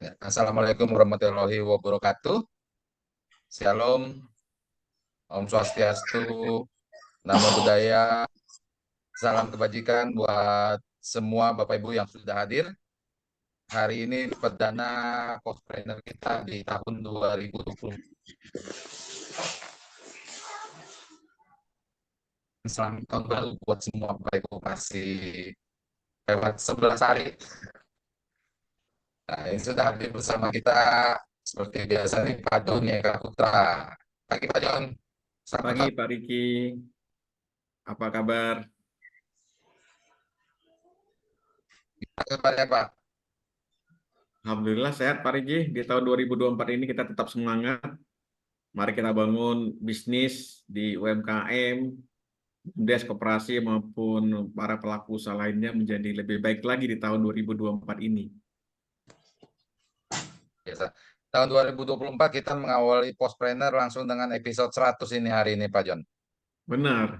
Ya, Assalamualaikum warahmatullahi wabarakatuh. Shalom, Om Swastiastu, Namo Buddhaya, salam kebajikan buat semua Bapak Ibu yang sudah hadir. Hari ini perdana Postpreneur kita di tahun 2020. Selamat tahun baru buat semua Bapak Ibu, masih lewat 11 hari. Nah, ini sudah hadir bersama kita seperti biasa nih Pak Joni Eka Putra. Pagi Pak Jon, selamat Pagi Pak Riki, apa kabar? pagi ya Pak. Alhamdulillah sehat Pak Riki. Di tahun 2024 ini kita tetap semangat. Mari kita bangun bisnis di UMKM, BUMDes, koperasi maupun para pelaku usaha lainnya menjadi lebih baik lagi di tahun 2024 ini. Biasa. Tahun 2024 kita mengawali Postpreneur langsung dengan episode 100 ini hari ini Pak Jon. Benar.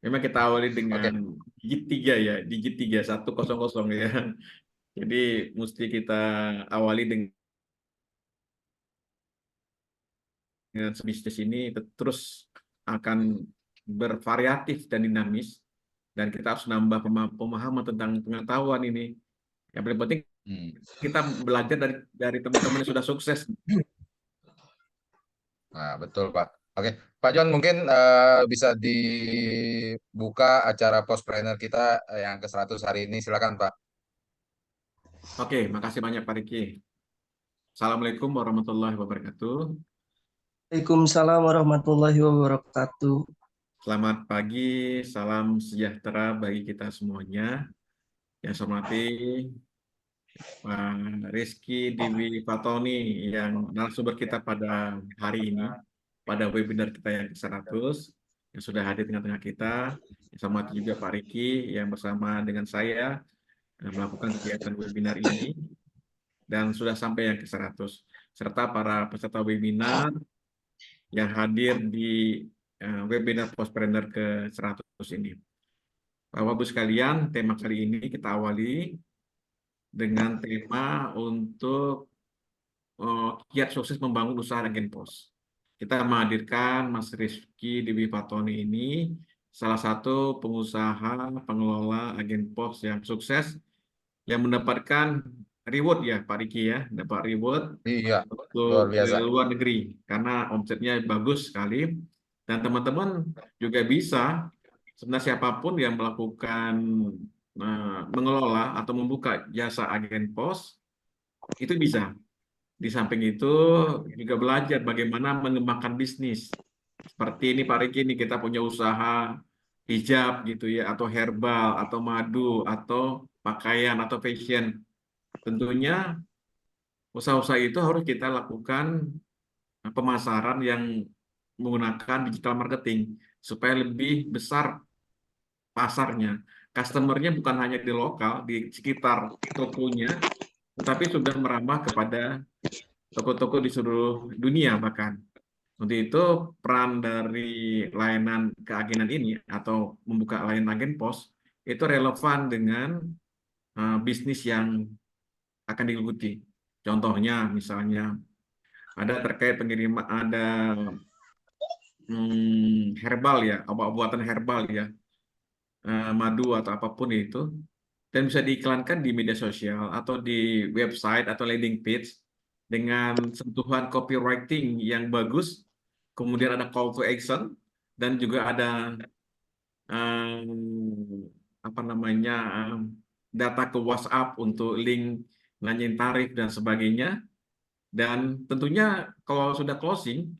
Memang kita awali Oke. dengan digit 3 ya, digit 3, 100 ya. Jadi mesti kita awali dengan bisnis ini terus akan bervariatif dan dinamis, dan kita harus nambah pemahaman tentang pengetahuan ini. Yang paling penting Hmm. kita belajar dari teman-teman yang sudah sukses. Nah, betul Pak. Oke, Pak Jon mungkin bisa dibuka acara Postpreneur kita yang ke 100 hari ini. Silakan Pak. Oke, makasih banyak Pak Riki. Assalamualaikum warahmatullahi wabarakatuh. Waalaikumsalam warahmatullahi wabarakatuh. Selamat pagi, salam sejahtera bagi kita semuanya. Yang saya hormati Pak Rizky Dewi Fatoni yang narasumber kita pada hari ini, pada webinar kita yang ke-100, yang sudah hadir di tengah-tengah kita. Yang saya hormati juga Pak Riki yang bersama dengan saya melakukan kegiatan webinar ini dan sudah sampai yang ke-100, serta para peserta webinar yang hadir di webinar Postpreneur ke-100 ini. Bapak Ibu sekalian, tema kali ini kita awali dengan tema untuk kiat sukses membangun usaha agen pos. Kita menghadirkan Mas Rizky Dewi Fatoni ini, salah satu pengusaha pengelola agen pos yang sukses, yang mendapatkan reward ya Pak Riki ya, dapat reward Iya, luar untuk biasa. luar negeri karena omsetnya bagus sekali. Dan teman-teman juga bisa, sebenarnya siapapun yang melakukan mengelola atau membuka jasa agen pos itu bisa. Di samping itu juga belajar bagaimana mengembangkan bisnis. Seperti ini Pak Riki, ini kita punya usaha hijab gitu ya, atau herbal, atau madu, atau pakaian, atau fashion. Tentunya usaha-usaha itu harus kita lakukan pemasaran yang menggunakan digital marketing supaya lebih besar pasarnya. Customer-nya bukan hanya di lokal, di sekitar tokonya, tetapi sudah merambah kepada toko-toko di seluruh dunia bahkan. Untuk itu, peran dari layanan keagenan ini atau membuka layanan agen pos itu relevan dengan bisnis yang akan diikuti. Contohnya, misalnya ada terkait pengiriman, ada herbal ya, obat-obatan herbal ya, madu atau apapun itu, dan bisa diiklankan di media sosial atau di website atau landing page dengan sentuhan copywriting yang bagus, kemudian ada call to action, dan juga ada apa namanya data ke WhatsApp untuk link nanyain tarif dan sebagainya. Dan tentunya kalau sudah closing,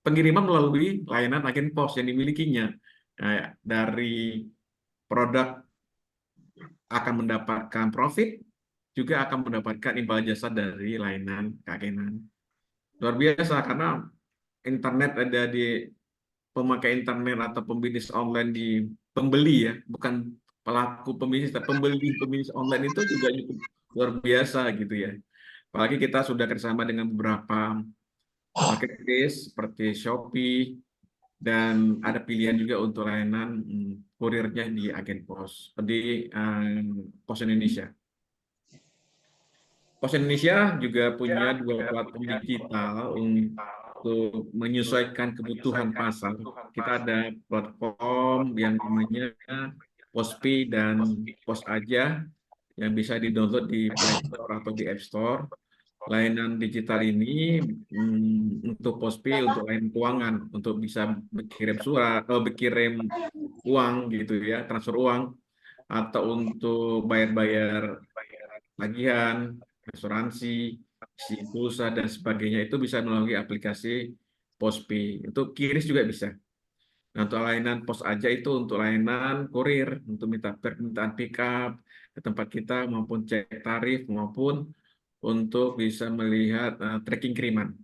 pengiriman melalui layanan agen pos yang dimilikinya. Dari produk akan mendapatkan profit, juga akan mendapatkan imbal jasa dari layanan keagenan. Luar biasa karena internet ada di pemakai internet atau pembisnis online di pembeli ya, bukan pelaku pembisnis, tapi pembisnis online itu juga cukup luar biasa gitu ya. Apalagi kita sudah kerjasama dengan beberapa marketplace seperti Shopee, dan ada pilihan juga untuk layanan kurirnya di agen pos di Pos Indonesia. Pos Indonesia juga punya dua platform digital untuk menyesuaikan kebutuhan pasar. Kita ada platform yang namanya Pospi dan Pos Aja yang bisa di-download di Play Store atau di App Store. Layanan digital ini untuk Pospi, untuk layanan keuangan, untuk bisa berkirim surat atau berkirim uang gitu ya, transfer uang, atau untuk bayar-bayar tagihan, asuransi, isi pulsa dan sebagainya itu bisa melalui aplikasi Pospi. Untuk QRIS juga bisa. Nah, untuk layanan pos aja itu untuk layanan kurir, untuk minta permintaan pick up ke tempat kita maupun cek tarif maupun untuk bisa melihat tracking kiriman.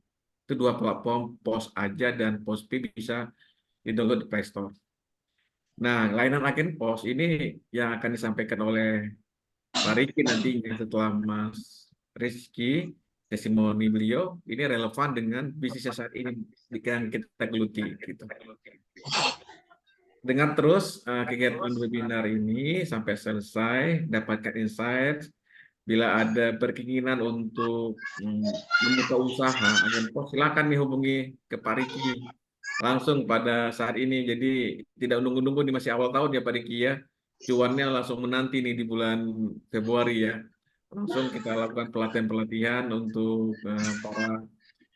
Itu dua platform pos aja dan Pospi bisa di-download di Play Store. Nah, layanan agen pos ini yang akan disampaikan oleh Pak Riki nantinya setelah Mas Rizky, testimoni beliau ini relevan dengan bisnisnya saat ini yang kita geluti gitu. Dengar terus kegiatan webinar ini sampai selesai, dapatkan insight. Bila ada berkeinginan untuk membuka usaha agen pos, silakan nih hubungi ke Pak Riki langsung pada saat ini. Jadi tidak nunggu-nunggu di masih awal tahun ya Pak Riki ya. Cuannya langsung menanti nih di bulan Februari ya. Langsung kita lakukan pelatihan-pelatihan untuk para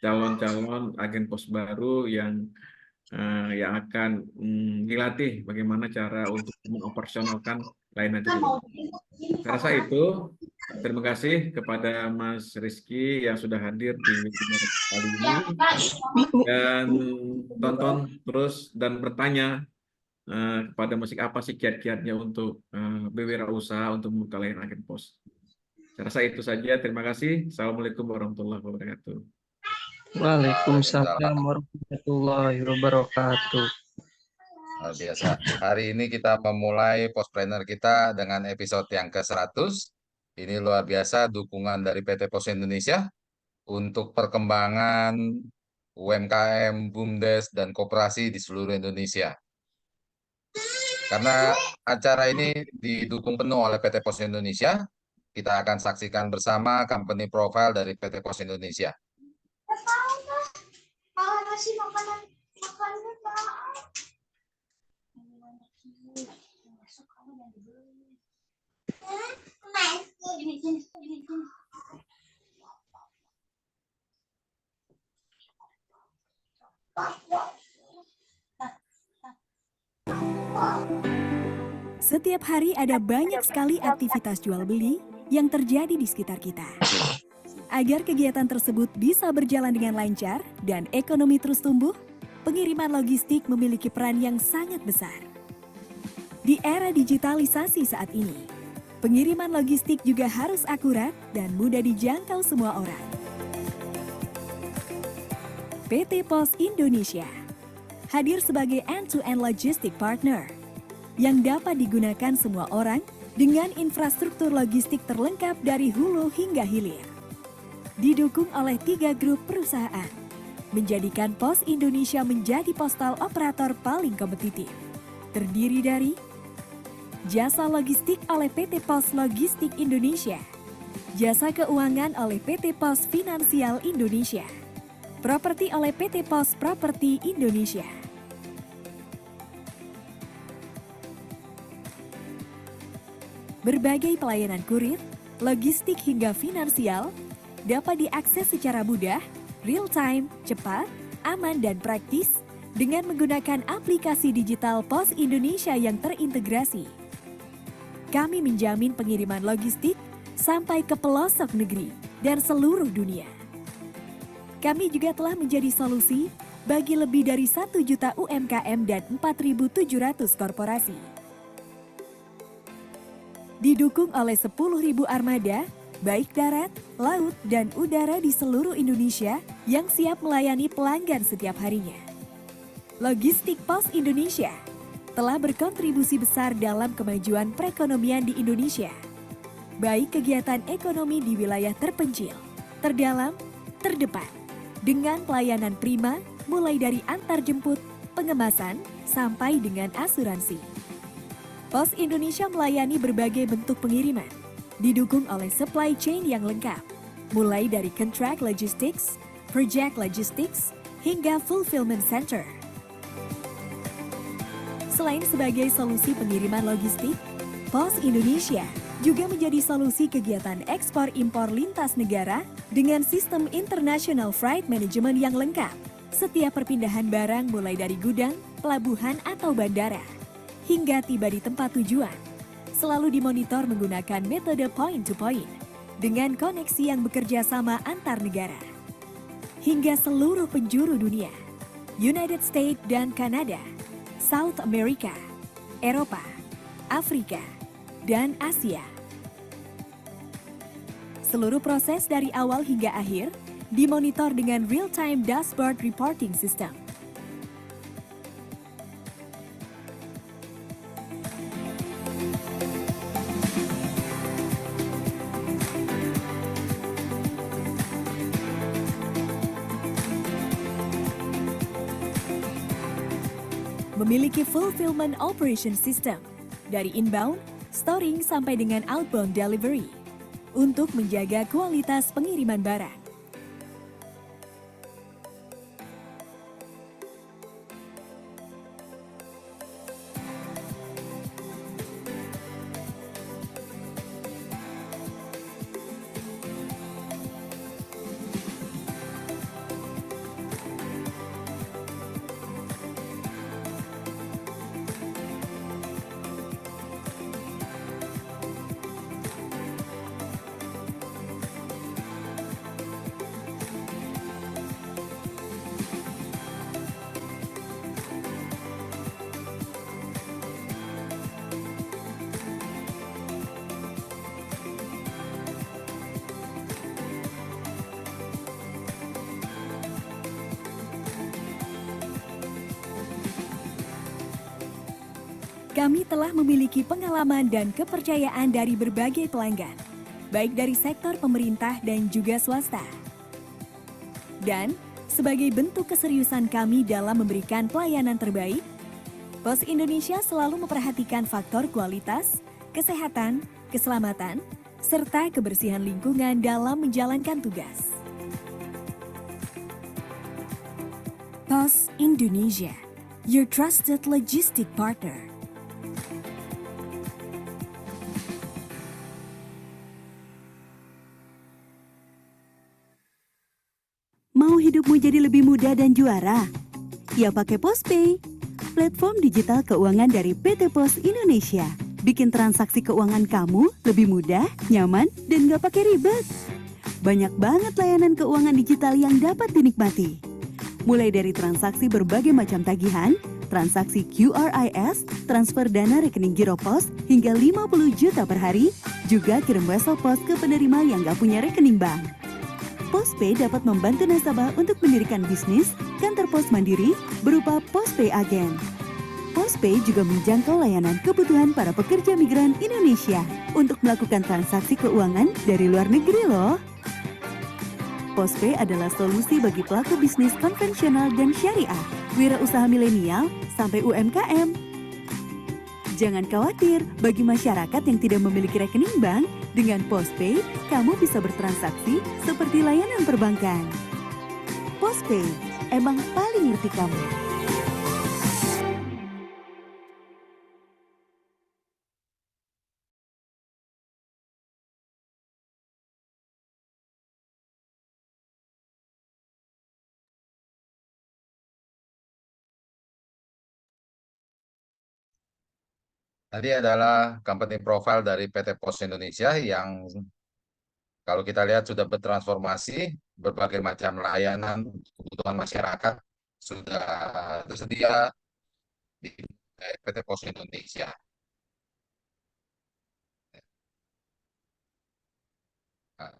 calon-calon agen pos baru yang akan dilatih bagaimana cara untuk mengoperasionalkan layanan tersebut. Saya rasa itu. Terima kasih kepada Mas Rizky yang sudah hadir di webinar kali ini dan tonton terus dan bertanya kepada musik apa sih kiat-kiatnya untuk berwirausaha untuk membuka layanan agen pos. Saya rasa itu saja. Terima kasih. Assalamualaikum warahmatullahi wabarakatuh. Waalaikumsalam warahmatullahi wabarakatuh. Luar biasa. Hari ini kita memulai Postpreneur kita dengan episode yang ke-100. Ini luar biasa dukungan dari PT Pos Indonesia untuk perkembangan UMKM, BUMDes, dan koperasi di seluruh Indonesia. Karena acara ini didukung penuh oleh PT Pos Indonesia, kita akan saksikan bersama company profile dari PT Pos Indonesia. Setiap hari ada banyak sekali aktivitas jual beli yang terjadi di sekitar kita. Agar kegiatan tersebut bisa berjalan dengan lancar dan ekonomi terus tumbuh, pengiriman logistik memiliki peran yang sangat besar. Di era digitalisasi saat ini, pengiriman logistik juga harus akurat dan mudah dijangkau semua orang. PT Pos Indonesia hadir sebagai end-to-end logistic partner yang dapat digunakan semua orang dengan infrastruktur logistik terlengkap dari hulu hingga hilir. Didukung oleh 3 grup perusahaan, menjadikan Pos Indonesia menjadi postal operator paling kompetitif. Terdiri dari jasa logistik oleh PT Pos Logistik Indonesia, jasa keuangan oleh PT Pos Finansial Indonesia, properti oleh PT Pos Properti Indonesia. Berbagai pelayanan kurir, logistik hingga finansial dapat diakses secara mudah, real-time, cepat, aman dan praktis dengan menggunakan aplikasi digital Pos Indonesia yang terintegrasi. Kami menjamin pengiriman logistik sampai ke pelosok negeri dan seluruh dunia. Kami juga telah menjadi solusi bagi lebih dari 1 juta UMKM dan 4.700 korporasi. Didukung oleh 10.000 armada, baik darat, laut, dan udara di seluruh Indonesia yang siap melayani pelanggan setiap harinya. Logistik Pos Indonesia telah berkontribusi besar dalam kemajuan perekonomian di Indonesia, baik kegiatan ekonomi di wilayah terpencil, terdalam, terdepan, dengan pelayanan prima mulai dari antar jemput, pengemasan, sampai dengan asuransi. Pos Indonesia melayani berbagai bentuk pengiriman, didukung oleh supply chain yang lengkap, mulai dari contract logistics, project logistics, hingga fulfillment center. Selain sebagai solusi pengiriman logistik, Pos Indonesia juga menjadi solusi kegiatan ekspor-impor lintas negara dengan sistem International Freight Management yang lengkap. Setiap perpindahan barang mulai dari gudang, pelabuhan atau bandara, hingga tiba di tempat tujuan, selalu dimonitor menggunakan metode point-to-point dengan koneksi yang bekerja sama antar negara. Hingga seluruh penjuru dunia, United States dan Kanada, South America, Eropa, Afrika, dan Asia. Seluruh proses dari awal hingga akhir dimonitor dengan real-time dashboard reporting system. Memiliki fulfillment operation system dari inbound, storing sampai dengan outbound delivery untuk menjaga kualitas pengiriman barang. Kami telah memiliki pengalaman dan kepercayaan dari berbagai pelanggan, baik dari sektor pemerintah dan juga swasta. Dan sebagai bentuk keseriusan kami dalam memberikan pelayanan terbaik, Pos Indonesia selalu memperhatikan faktor kualitas, kesehatan, keselamatan, serta kebersihan lingkungan dalam menjalankan tugas. Pos Indonesia, your trusted logistic partner. Mau hidupmu jadi lebih mudah dan juara? Ya pakai PosPay, platform digital keuangan dari PT Pos Indonesia. Bikin transaksi keuangan kamu lebih mudah, nyaman, dan gak pakai ribet. Banyak banget layanan keuangan digital yang dapat dinikmati. Mulai dari transaksi berbagai macam tagihan, transaksi QRIS, transfer dana rekening Giro Pos hingga 50 juta per hari, juga kirim wesel pos ke penerima yang gak punya rekening bank. PosPay dapat membantu nasabah untuk mendirikan bisnis, kantor pos mandiri, berupa PosPay Agen. PosPay juga menjangkau layanan kebutuhan para pekerja migran Indonesia untuk melakukan transaksi keuangan dari luar negeri loh. PosPay adalah solusi bagi pelaku bisnis konvensional dan syariah, wirausaha milenial, sampai UMKM. Jangan khawatir, bagi masyarakat yang tidak memiliki rekening bank, dengan PosPay, kamu bisa bertransaksi seperti layanan perbankan. PosPay, emang paling ngerti kamu. Tadi adalah company profile dari PT Pos Indonesia yang kalau kita lihat sudah bertransformasi, berbagai macam layanan kebutuhan masyarakat sudah tersedia di PT Pos Indonesia. Nah,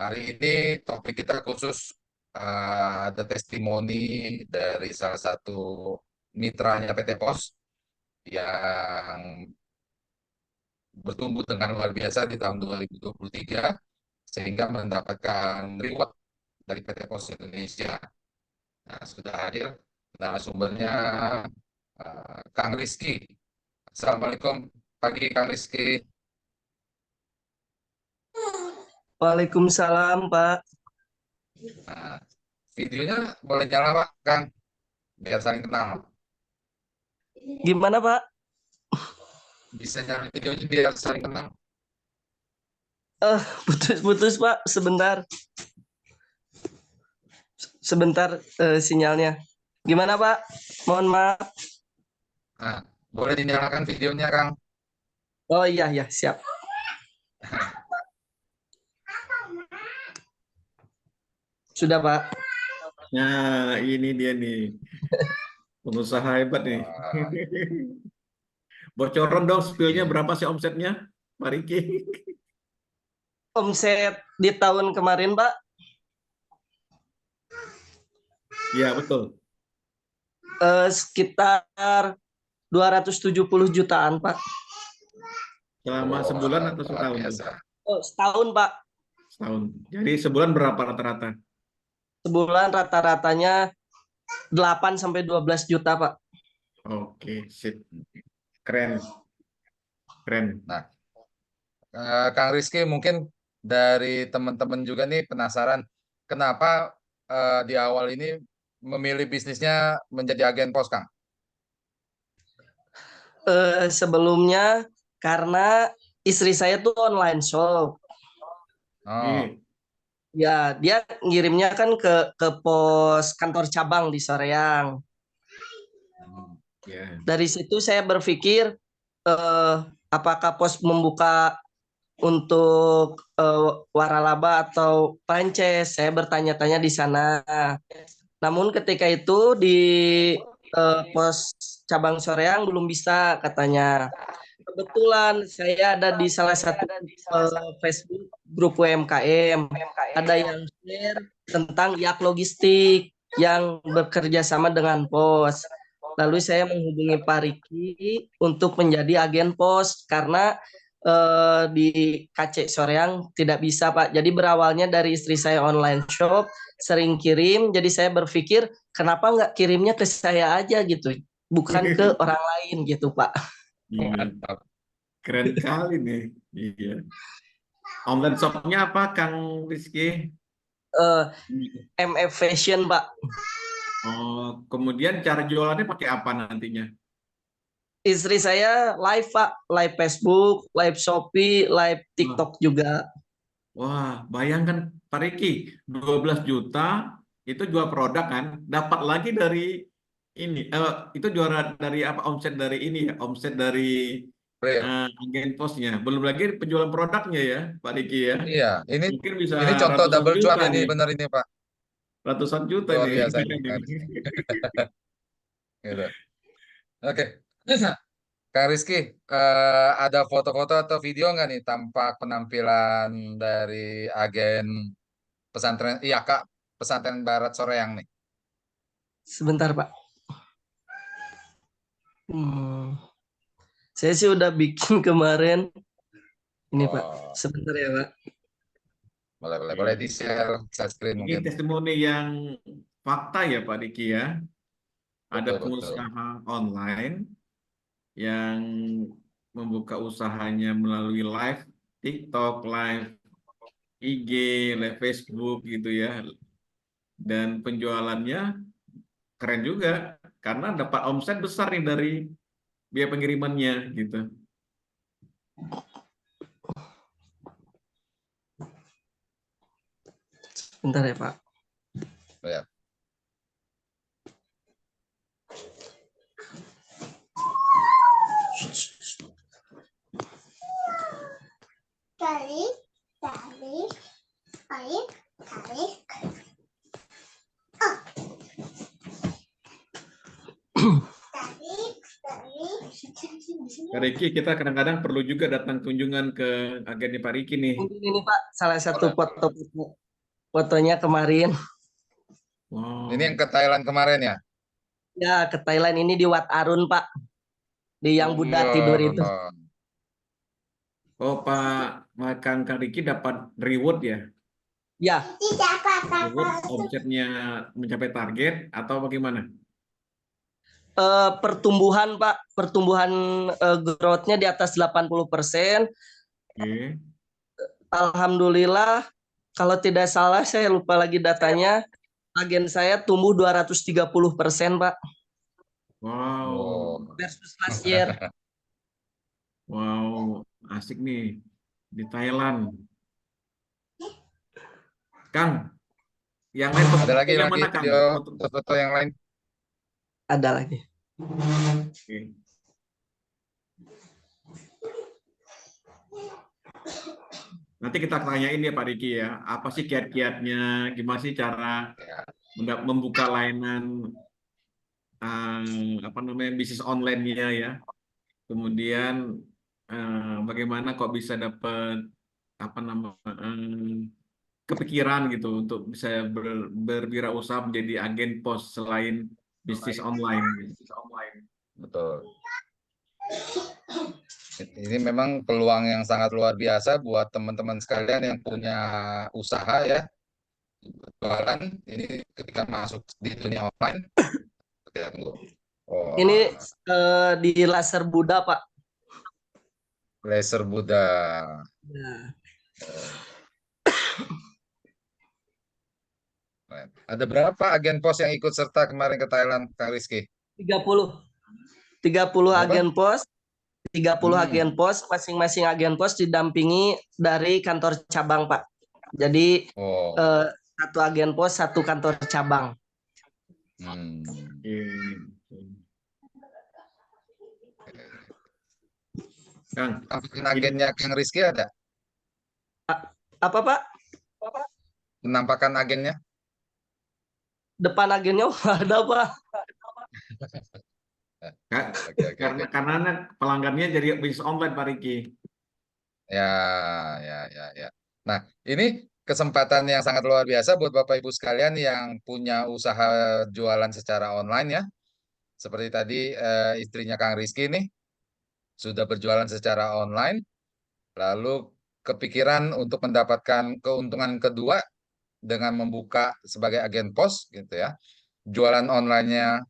hari ini topik kita khusus ada testimoni dari salah satu mitranya PT Pos yang bertumbuh dengan luar biasa di tahun 2023 sehingga mendapatkan reward dari PT Pos Indonesia. Nah, sudah hadir narasumbernya Kang Rizky. Assalamualaikum pagi Kang Rizky. Waalaikumsalam, Pak. Nah, videonya boleh nyala Pak, Kang, biar saling kenal. Gimana, Pak? Bisa nyala videonya biar saling kenal. Putus-putus, Pak. Sebentar. Sebentar sinyalnya. Gimana, Pak? Mohon maaf. Nah, boleh dinyalakan videonya, Kang. Oh iya, ya, siap. Sudah, Pak. Nah, ini dia nih. Pengusaha hebat nih. Wah, Bocoran dong spillnya iya. berapa sih omsetnya, Pak Riki? Omset di tahun kemarin, Pak, Iya, betul. sekitar 270 jutaan, Pak. Selama Wah, sebulan atau luar setahun tuh? biasa. Oh, setahun, Pak. Setahun. Jadi sebulan berapa rata-rata? Sebulan rata-ratanya 8 sampai 12 juta, Pak. Oke, sip. Keren, keren. Nah, Kang Rizky mungkin dari teman-teman juga nih penasaran kenapa di awal ini memilih bisnisnya menjadi agen pos, Kang? Sebelumnya karena istri saya tuh online shop. Oh, Iya. Ya, dia ngirimnya kan ke pos kantor cabang di Soreang. Ya. Dari situ saya berpikir apakah pos membuka untuk waralaba atau franchise. Saya bertanya-tanya di sana. Namun ketika itu di pos cabang Soreang belum bisa katanya. Kebetulan saya ada di salah satu Facebook grup UMKM. Ada yang share tentang yak logistik yang bekerja sama dengan pos. Lalu saya menghubungi Pak Riki untuk menjadi agen pos karena di KC Soreang tidak bisa, Pak. Jadi berawalnya dari istri saya online shop, sering kirim. Jadi saya berpikir kenapa nggak kirimnya ke saya aja gitu, bukan ke orang lain gitu, Pak. Iya. mantap. Keren kali nih. Iya. Online shopnya apa, Kang Rizky? Eh, MF Fashion, Pak. Oh, kemudian cara jualannya pakai apa nantinya? Istri saya live, Pak. Live Facebook, live Shopee, live TikTok juga. Wah, bayangkan Pak Riki, 12 juta itu jual produk kan, dapat lagi dari ini, itu juara dari apa, omset dari ini ya, omset dari Real. agen posnya. Belum lagi penjualan produknya ya, Pak Riki ya. Iya, ini Mungkin bisa ini contoh ratusan double cuan juta ini nih, benar ini Pak. ratusan juta Luar nih. biasa ini Kang Rizky. Gitu. Oke. Kang Rizky, ada foto-foto atau video nggak nih tampak penampilan dari agen pesantren, iya Kak, pesantren Barat Soreang nih? Sebentar, Pak. Saya sih udah bikin kemarin. Ini, Pak. Oh, Sebentar ya, Pak. boleh di share screen Ini mungkin. testimoni yang fakta ya Pak Riki ya. Ada Betul, betul. pengusaha online yang membuka usahanya melalui live TikTok, live IG, live Facebook gitu ya. Dan penjualannya keren juga karena dapat omset besar nih dari biaya pengirimannya gitu. Sebentar ya, Pak. Ya. Tarik, tarik, tarik, tarik. Oh. Tarik, tarik. Pak Riki, kita kadang-kadang perlu juga datang kunjungan ke agennya Pak Riki nih. Mungkin ini, Pak, salah satu fotonya kemarin. Wow. Ini yang ke Thailand kemarin ya? Ya, ke Thailand ini di Wat Arun, Pak. Di yang Buddha tidur itu. Oh, Pak Kang Riki dapat reward ya? Ya, Tidak Reward apa-apa. omsetnya mencapai target atau bagaimana? pertumbuhan, Pak. Pertumbuhan growth-nya di atas 80%. Oke. Alhamdulillah, kalau tidak salah saya lupa lagi datanya, agen saya tumbuh 230%, Pak, Wow, Oh. versus last year. wow, asik nih di Thailand. Kang, yang lain Ada lagi fotonya mana, Kang? video Foto- foto yang lain? Ada lagi. Oke. Nanti kita tanyain ya Pak Riki ya, apa sih kiat-kiatnya, gimana sih cara membuka layanan apa namanya bisnis online-nya ya. Kemudian bagaimana kok bisa dapat apa nama kepikiran gitu untuk bisa berwirausaha menjadi agen pos selain bisnis online. Betul. Ini memang peluang yang sangat luar biasa buat teman-teman sekalian yang punya usaha ya, jualan. Ini ketika masuk di dunia online, kita tunggu. Oh, Ini di Laser Buddha, Pak. Laser Buddha. Nah, Ada berapa agen pos yang ikut serta kemarin ke Thailand, Kang Rizky? 30 Berapa? agen pos, 30 Hmm. agen pos, masing-masing agen pos didampingi dari kantor cabang, Pak. Jadi Oh. satu agen pos, satu kantor cabang. Hmm. Kang, Tampilkan agennya Kang Rizky ada? Apa, Pak? Penampakan agennya? Depan agennya ada, Pak. Oke. karena pelanggannya jadi bisnis online Pak Riki. Ya. Nah, ini kesempatan yang sangat luar biasa buat Bapak Ibu sekalian yang punya usaha jualan secara online ya. Seperti tadi istrinya Kang Rizky nih sudah berjualan secara online, lalu kepikiran untuk mendapatkan keuntungan kedua dengan membuka sebagai agen pos gitu ya. Jualan online-nya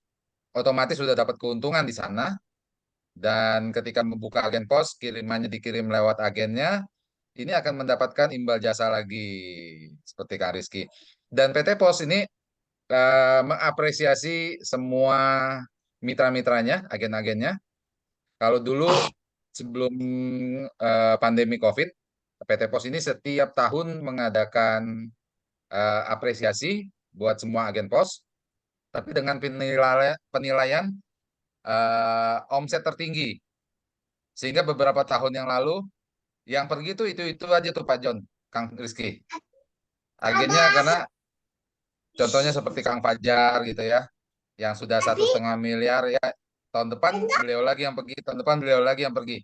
otomatis sudah dapat keuntungan di sana. Dan ketika membuka agen pos, kirimannya dikirim lewat agennya, ini akan mendapatkan imbal jasa lagi, seperti Kak Rizky. Dan PT Pos ini mengapresiasi semua mitra-mitranya, agen-agennya. Kalau dulu sebelum pandemi COVID, PT Pos ini setiap tahun mengadakan apresiasi buat semua agen pos, tapi dengan penilaian omset tertinggi. Sehingga beberapa tahun yang lalu yang pergi itu aja tuh Pak John, Kang Rizky. Agennya karena contohnya seperti Kang Fajar gitu ya, yang sudah 1,5 miliar ya, tahun depan beliau lagi yang pergi, tahun depan beliau lagi yang pergi.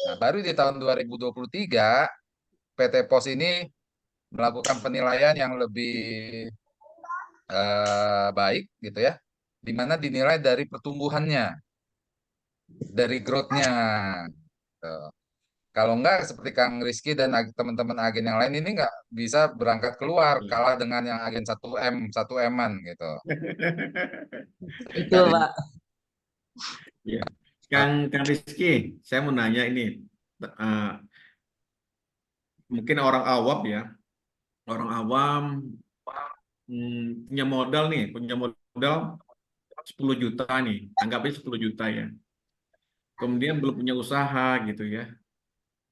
Nah, baru di tahun 2023 PT Pos ini melakukan penilaian yang lebih baik gitu ya, di mana dinilai dari pertumbuhannya, dari growth-nya. Tuh. Kalau enggak seperti Kang Rizky dan teman-teman agen yang lain ini enggak bisa berangkat keluar, kalah dengan yang agen 1M, 1M-an gitu. Betul, Dari Pak. Ya. Kang Rizky, saya mau nanya ini. Mungkin orang awam ya, orang awam punya modal nih, punya modal 10 juta nih, anggapnya 10 juta ya. Kemudian belum punya usaha gitu ya.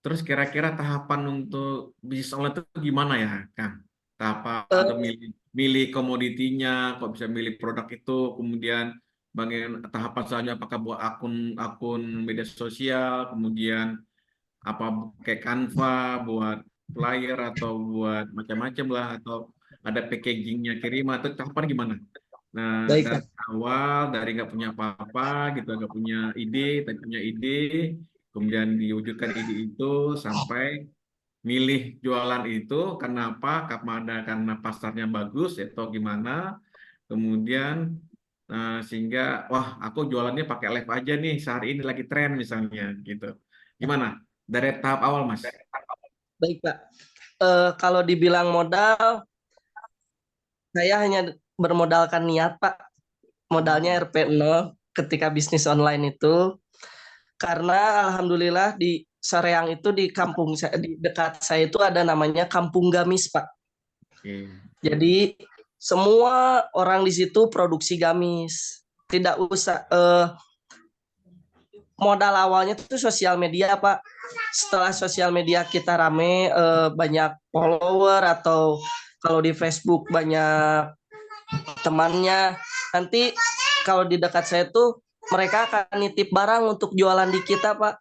Terus kira-kira tahapan untuk bisnis online itu gimana ya, Kang? Tahapan untuk milih komoditinya, kok bisa milih produk itu, kemudian bagian tahapan selanjutnya apakah buat akun media sosial, kemudian apa kayak Canva buat flyer atau buat macam-macam lah, atau ada packagingnya kiriman, atau tahapan gimana? Nah, Baik, dari Pak. awal, dari nggak punya apa-apa gitu, nggak punya ide, tapi punya ide, kemudian diwujudkan ide itu sampai milih jualan itu karena apa? Karena pasarnya bagus atau gimana? Kemudian sehingga wah aku jualannya pakai live aja nih sehari ini lagi tren misalnya gitu. Gimana? Dari tahap awal, Mas. Baik, Pak. Kalau dibilang modal, saya hanya bermodalkan niat, Pak. Modalnya RP 0 ketika bisnis online itu. Karena alhamdulillah di Soreang itu di kampung di dekat saya itu ada namanya Kampung Gamis, Pak. Oke. Jadi semua orang di situ produksi gamis. Tidak usah modal awalnya itu sosial media, Pak. Setelah sosial media kita rame, banyak follower atau kalau di Facebook banyak temannya. Nanti kalau di dekat saya tuh mereka akan nitip barang untuk jualan di kita, Pak.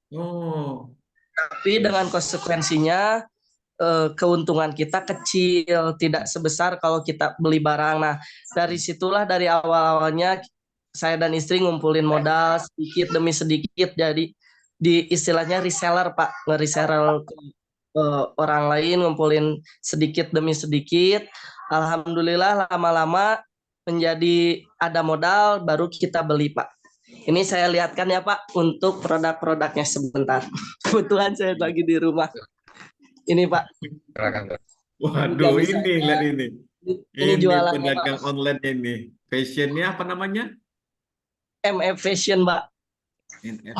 Oh, Tapi dengan konsekuensinya keuntungan kita kecil, tidak sebesar kalau kita beli barang. Nah, dari situlah dari awal-awalnya saya dan istri ngumpulin modal sedikit demi sedikit, jadi di istilahnya reseller, Pak, nge-reseller ke orang lain, ngumpulin sedikit demi sedikit. Alhamdulillah lama-lama menjadi ada modal, baru kita beli, Pak. Ini saya lihatkan ya, Pak, untuk produk-produknya sebentar. Kebetulan saya lagi di rumah. Ini, Pak. Silakan, Bro. waduh, Gamis ini saya. lihat ini. Ini Ini jualannya, pedagang Pak. online ini. Fashionnya apa namanya? MF Fashion, Pak. NF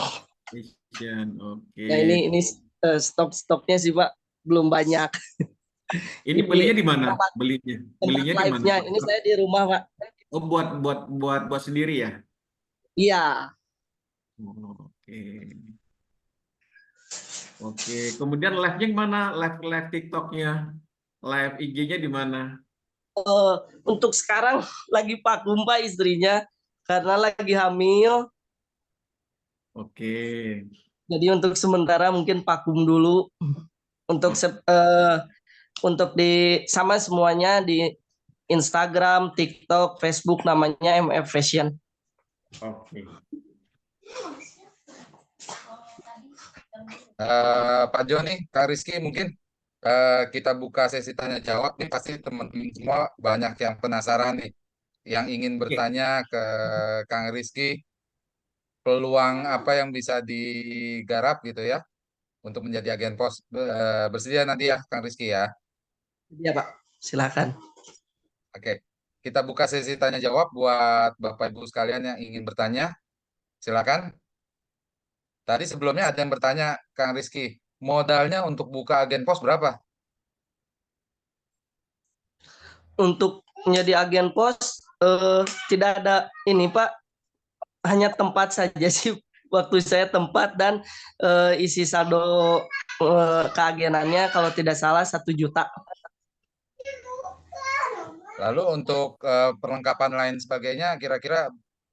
Fashion. Oke. Ya ini stok-stoknya sih, Pak, belum banyak. Ini Di belinya di mana? tempat Belinya. tempat Belinya di mana? live-nya. Ini saya di rumah, Pak. Oh, buat sendiri ya? Iya. Oh, oke. Oke. Kemudian live-nya gimana? Live TikTok-nya. Live IG-nya di mana? Untuk sekarang lagi vakum, Pak, istrinya karena lagi hamil. Oke. Jadi untuk sementara mungkin vakum dulu. Untuk untuk di sama semuanya di Instagram, TikTok, Facebook namanya MF Fashion. Oke. Pak Joni, Kak Rizky mungkin kita buka sesi tanya jawab nih, pasti teman-teman semua banyak yang penasaran nih, yang ingin Oke. bertanya ke Kang Rizky, peluang apa yang bisa digarap gitu ya untuk menjadi agen pos. Bersedia nanti ya Kang Rizky ya. Iya, Pak. Silakan. Oke, kita buka sesi tanya jawab buat Bapak Ibu sekalian yang ingin bertanya. Silakan. Tadi sebelumnya ada yang bertanya, Kang Rizky, modalnya untuk buka agen pos berapa? Untuk menjadi agen pos tidak ada ini, Pak, hanya tempat saja sih. Waktu saya tempat dan isi saldo keagenannya kalau tidak salah 1 juta. Lalu untuk perlengkapan lain sebagainya, kira-kira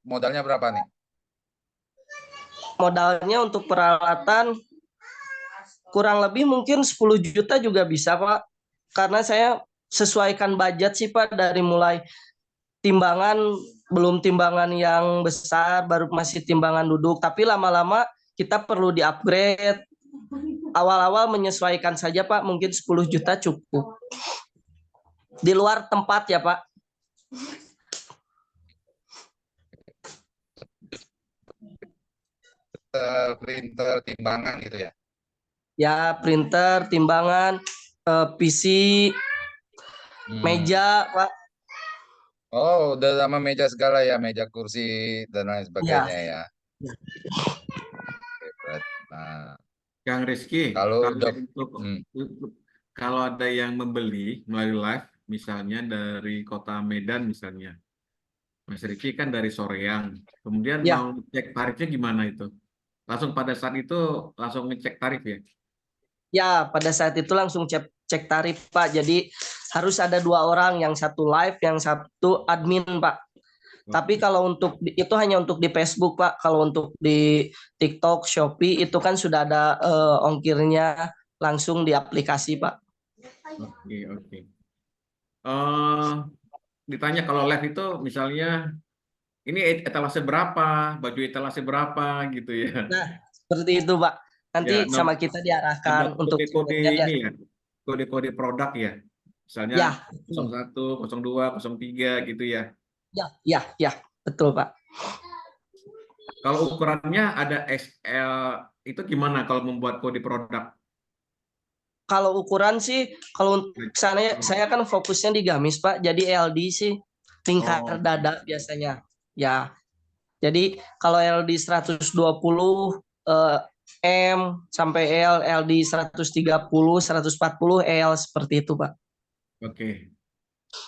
modalnya berapa nih? Modalnya untuk peralatan kurang lebih mungkin 10 juta juga bisa, Pak. Karena saya sesuaikan budget sih, Pak, dari mulai timbangan, belum timbangan yang besar, baru masih timbangan duduk. Tapi lama-lama kita perlu di-upgrade. Awal-awal menyesuaikan saja, Pak, mungkin 10 juta cukup. Di luar tempat ya, Pak. Printer, timbangan gitu ya? Ya, printer, timbangan, PC, meja, Pak. Oh, udah sama meja segala ya, meja kursi dan lain sebagainya ya. Nah, Kang Rizky, kalau kalau ada yang membeli melalui live, misalnya dari kota Medan misalnya, Mas Rizky kan dari Soreang, kemudian Ya. mau cek tarifnya gimana itu? Langsung pada saat itu langsung ngecek tarif ya? Ya, pada saat itu langsung cek tarif, Pak. Jadi harus ada 2 orang, yang satu live, yang satu admin, Pak. Tapi kalau untuk itu hanya untuk di Facebook, Pak. Kalau untuk di TikTok, Shopee itu kan sudah ada ongkirnya langsung di aplikasi, Pak. Oke. Ditanya kalau live itu misalnya ini etalase berapa, baju etalase berapa gitu ya. Nah, seperti itu, Pak. Nanti Ya, sama kita diarahkan ada untuk kode-kode ini ya, kode-kode produk ya. Misalnya ya, 01, 02, 03 gitu ya. ya, betul, Pak. Kalau ukurannya ada XL, itu gimana kalau membuat kode produk? Kalau ukuran sih, kalau saya kan fokusnya di gamis, Pak. Jadi LD sih, lingkar dada biasanya. Ya, jadi kalau LD 120 M sampai L, L di 130, 140 L seperti itu, Pak. Oke.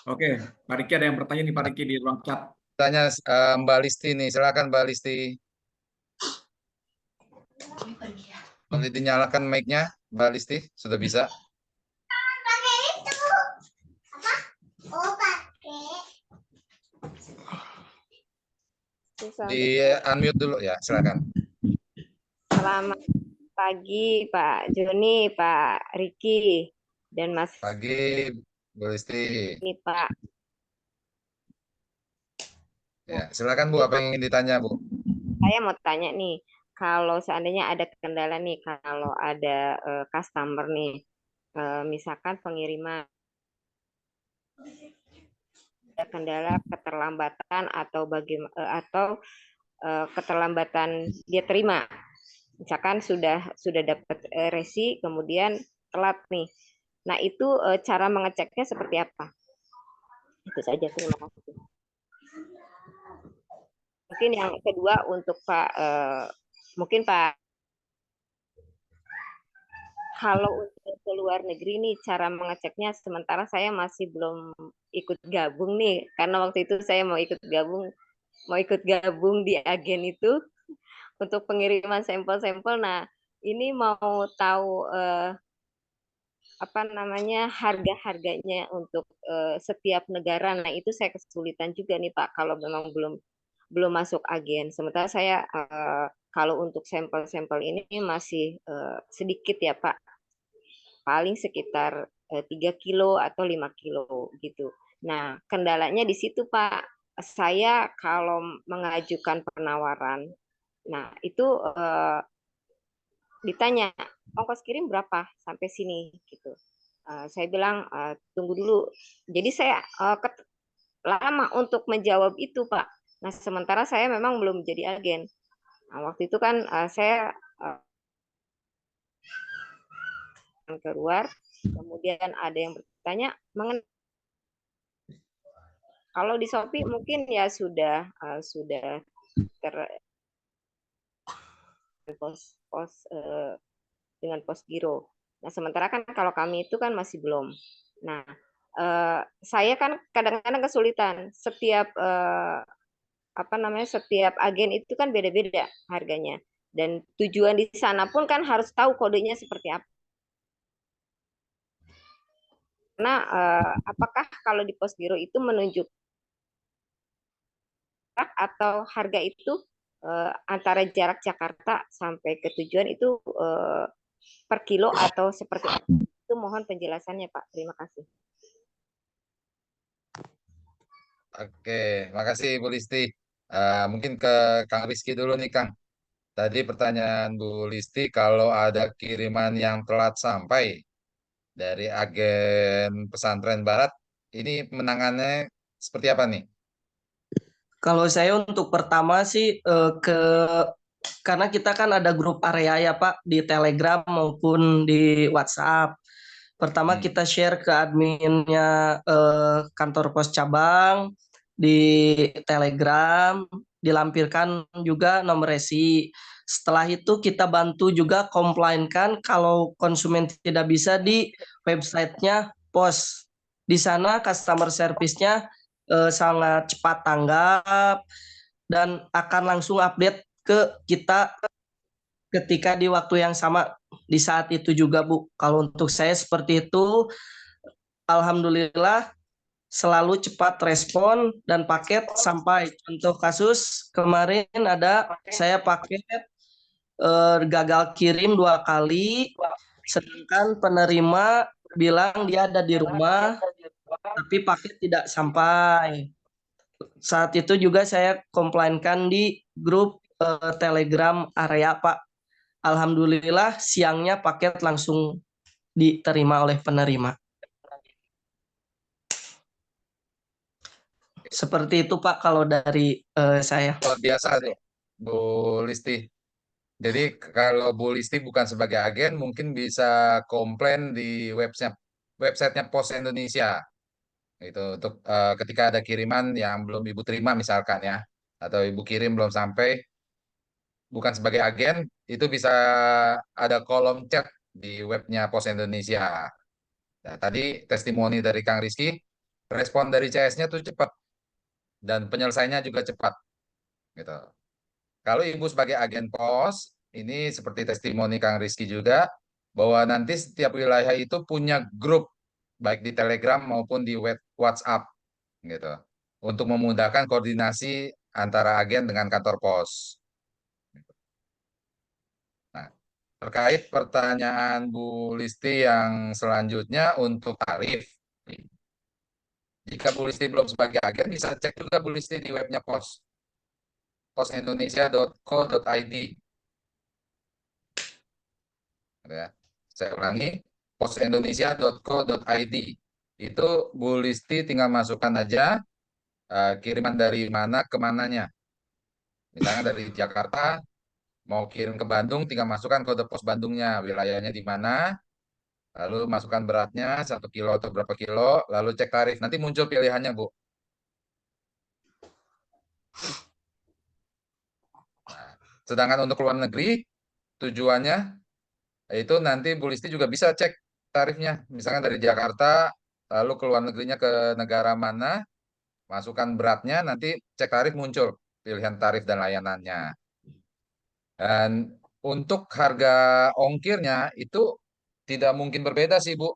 Oke, Pak Riki ada yang bertanya nih Pak Riki di ruang chat. Tanya Mbak Listi nih, silakan Mbak Listi. Boleh dinyalakan mic-nya, Mbak Listi, sudah bisa. Pakai itu. Apa? Oh, pakai. Di unmute dulu ya, silakan. Selamat pagi Pak Joni, Pak Riki, dan Mas Pagi, Bu Listi. ini Pak. Ya, silakan Bu, apa yang ingin ditanya Bu? Saya mau tanya nih, kalau seandainya ada kendala nih, kalau ada customer nih, misalkan pengiriman ada kendala keterlambatan atau keterlambatan dia terima. Misalkan sudah dapat resi, kemudian telat nih. Nah, itu cara mengeceknya seperti apa? Itu saja, terima kasih. Mungkin yang kedua untuk Pak, mungkin Pak, kalau untuk ke luar negeri nih cara mengeceknya, sementara saya masih belum ikut gabung nih, karena waktu itu saya mau ikut gabung di agen itu untuk pengiriman sampel-sampel. Nah, ini mau tahu apa namanya harga-harganya untuk setiap negara. Nah, itu saya kesulitan juga nih Pak kalau memang belum masuk agen. Sementara saya kalau untuk sampel-sampel ini masih sedikit ya Pak. Paling sekitar 3 kilo atau 5 kilo gitu. Nah, kendalanya di situ Pak. Saya kalau mengajukan penawaran, nah itu ditanya ongkos kirim berapa sampai sini gitu. Saya bilang tunggu dulu. Jadi saya lama untuk menjawab itu Pak. Nah sementara saya memang belum jadi agen. Nah, waktu itu kan saya keluar, kemudian ada yang bertanya mengenai kalau di Shopee mungkin ya sudah ter dengan pos giro. Nah, sementara kan kalau kami itu kan masih belum. Nah, saya kan kadang-kadang kesulitan. Setiap setiap agen itu kan beda-beda harganya. Dan tujuan di sana pun kan harus tahu kodenya seperti apa. Karena apakah kalau di pos giro itu menunjuk atau harga itu antara jarak Jakarta sampai ke tujuan itu per kilo atau seperti apa? Itu mohon penjelasannya Pak. Terima kasih. Oke, makasih Bu Listi. Mungkin ke Kang Rizky dulu nih Kang. Tadi pertanyaan Bu Listi, kalau ada kiriman yang telat sampai dari agen pesantren Barat, ini penanganannya seperti apa nih? Kalau saya untuk pertama sih karena kita kan ada grup area ya Pak di Telegram maupun di WhatsApp. Pertama kita share ke adminnya kantor pos cabang di Telegram, dilampirkan juga nomor resi. Setelah itu kita bantu juga komplainkan kalau konsumen tidak bisa di websitenya pos. Di sana customer service-nya sangat cepat tanggap dan akan langsung update ke kita ketika di waktu yang sama di saat itu juga Bu. Kalau untuk saya seperti itu, alhamdulillah selalu cepat respon dan paket sampai. Contoh kasus kemarin ada saya paket gagal kirim 2 kali, sedangkan penerima bilang dia ada di rumah, tapi paket tidak sampai. Saat itu juga saya komplainkan di grup Telegram area Pak. Alhamdulillah siangnya paket langsung diterima oleh penerima. Seperti itu Pak kalau dari saya. Luar biasa tuh, Bu Listi. Jadi kalau Bu Listi bukan sebagai agen, mungkin bisa komplain di websitenya Pos Indonesia. Itu untuk ketika ada kiriman yang belum Ibu terima misalkan ya, atau Ibu kirim belum sampai, bukan sebagai agen, itu bisa ada kolom chat di webnya Pos Indonesia. Nah, tadi testimoni dari Kang Rizky, respon dari CS-nya tuh cepat dan penyelesaiannya juga cepat gitu. Kalau Ibu sebagai agen pos, ini seperti testimoni Kang Rizky juga, bahwa nanti setiap wilayah itu punya grup, baik di Telegram maupun di WhatsApp, gitu, untuk memudahkan koordinasi antara agen dengan kantor pos. Nah, terkait pertanyaan Bu Listi yang selanjutnya untuk tarif, jika Bu Listi belum sebagai agen, bisa cek juga Bu Listi di webnya pos, posindonesia.co.id. Ya. Saya ulangi, posindonesia.co.id. Itu Bu Listi tinggal masukkan aja kiriman dari mana ke mananya. Misalnya dari Jakarta mau kirim ke Bandung, tinggal masukkan kode pos Bandungnya, wilayahnya di mana, lalu masukkan beratnya 1 kilo atau berapa kilo, lalu cek tarif. Nanti muncul pilihannya, Bu. Nah, sedangkan untuk luar negeri, tujuannya itu nanti Bu Listi juga bisa cek tarifnya. Misalnya dari Jakarta, lalu ke luar negerinya ke negara mana, masukkan beratnya, nanti cek tarif muncul pilihan tarif dan layanannya. Dan untuk harga ongkirnya itu tidak mungkin berbeda sih Bu.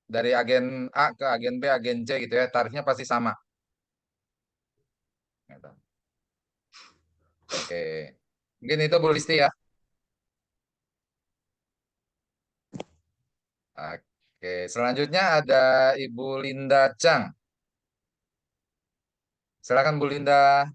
Dari agen A ke agen B, agen C gitu ya, tarifnya pasti sama. Gitu. Oke, mungkin itu Bu Listi ya. Oke, selanjutnya ada Ibu Linda Chang. Silakan Bu Linda.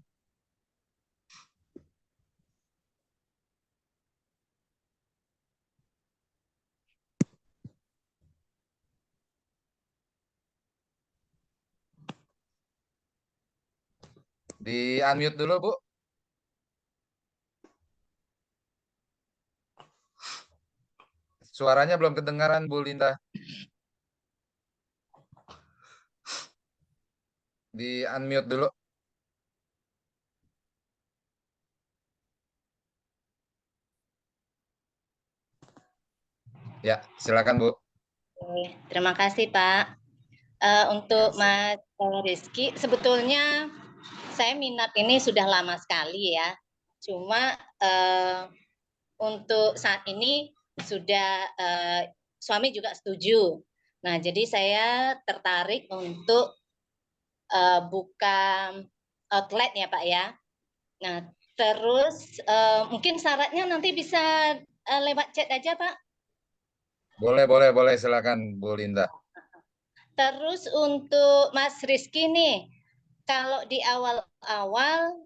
Di unmute dulu Bu. Suaranya belum kedengaran Bu Linda. Di unmute dulu. Ya, silakan Bu. Oke, terima kasih Pak. Untuk Mas Rizky, sebetulnya saya minat ini sudah lama sekali ya. Cuma untuk saat ini sudah suami juga setuju. Nah, jadi saya tertarik untuk buka outlet ya Pak ya. Nah, terus mungkin syaratnya nanti bisa lewat chat aja Pak. Boleh, silakan Bu Linda. Terus untuk Mas Rizky nih, kalau di awal-awal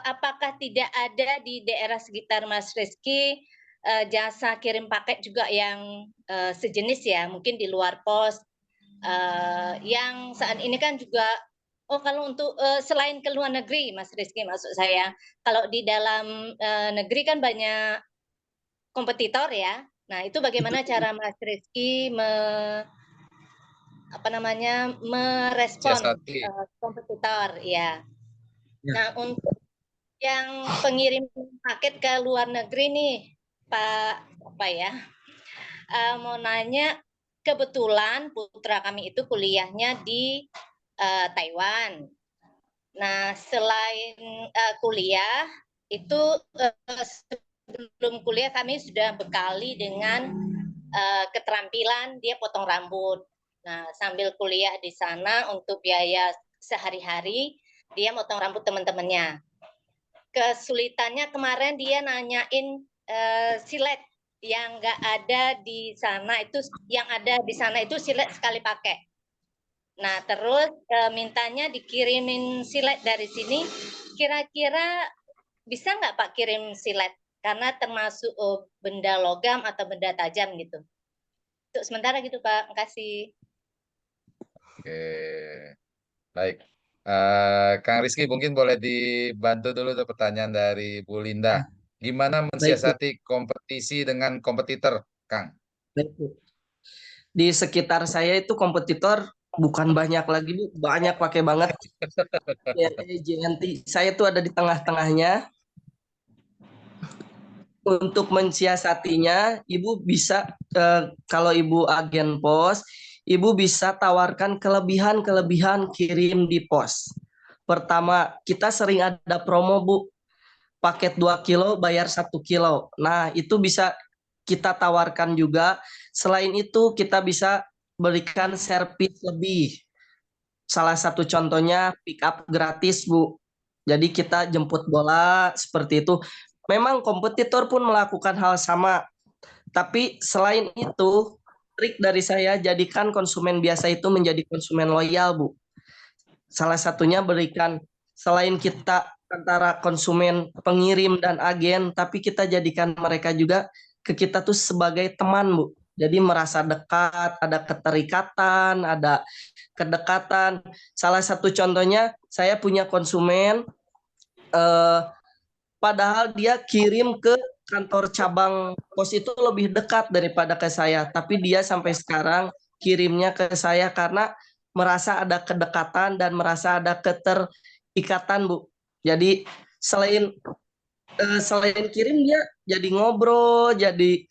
apakah tidak ada di daerah sekitar Mas Rizky jasa kirim paket juga yang sejenis ya, mungkin di luar pos yang saat ini kan juga kalau untuk selain ke luar negeri Mas Rizky maksud saya, kalau di dalam negeri kan banyak kompetitor ya. Nah, itu bagaimana cara Mas Rizky merespon Siasati. kompetitor ya. Nah, untuk yang pengirim paket ke luar negeri nih, Pak mau nanya, kebetulan putra kami itu kuliahnya di Taiwan. Nah, selain kuliah itu sebelum kuliah kami sudah bekali dengan keterampilan dia potong rambut. Nah, sambil kuliah di sana untuk biaya sehari-hari, dia potong rambut teman-temannya. Kesulitannya kemarin dia nanyain silet yang nggak ada di sana itu, yang ada di sana itu silet sekali pakai. Nah, terus mintanya dikirimin silet dari sini. Kira-kira bisa nggak Pak kirim silet? Karena termasuk benda logam atau benda tajam gitu. Untuk sementara gitu Pak, makasih. Oke, baik. Kang Rizky mungkin boleh dibantu dulu tuh pertanyaan dari Bu Linda. Gimana mensiasati kompetisi dengan kompetitor, Kang? Baik, Bu. Di sekitar saya itu kompetitor bukan banyak lagi Bu, banyak pakai banget. Ya, JNT. Saya tuh ada di tengah-tengahnya. untuk mensiasatinya, Ibu bisa kalau Ibu agen pos, Ibu bisa tawarkan kelebihan-kelebihan kirim di pos. Pertama, kita sering ada promo, Bu. Paket 2 kilo bayar 1 kilo. Nah, itu bisa kita tawarkan juga. Selain itu, kita bisa berikan servis lebih. Salah satu contohnya pick up gratis, Bu. Jadi kita jemput bola seperti itu. Memang kompetitor pun melakukan hal sama. Tapi selain itu, trik dari saya jadikan konsumen biasa itu menjadi konsumen loyal, Bu. Salah satunya berikan selain kita antara konsumen, pengirim dan agen, tapi kita jadikan mereka juga ke kita tuh sebagai teman, Bu. Jadi merasa dekat, ada keterikatan, ada kedekatan. Salah satu contohnya saya punya konsumen padahal dia kirim ke kantor cabang pos itu lebih dekat daripada ke saya, tapi dia sampai sekarang kirimnya ke saya karena merasa ada kedekatan dan merasa ada keterikatan, Bu. Jadi selain kirim dia jadi ngobrol, jadi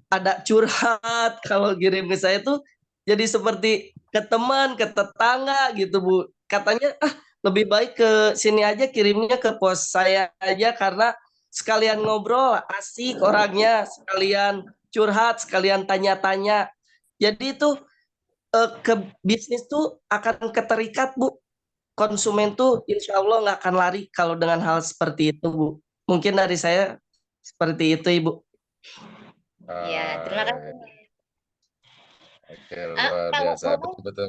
ada curhat. Kalau kirim ke saya tuh jadi seperti ke teman, ke tetangga gitu, Bu. Katanya lebih baik ke sini aja, kirimnya ke pos saya aja karena sekalian ngobrol, asik orangnya, sekalian curhat, sekalian tanya-tanya. Jadi itu ke bisnis tuh akan keterikat, Bu. Konsumen tuh insya Allah nggak akan lari kalau dengan hal seperti itu, Bu. Mungkin dari saya seperti itu, Ibu. Ya, terima kasih. Oke, luar Kalau biasa. boleh, Betul.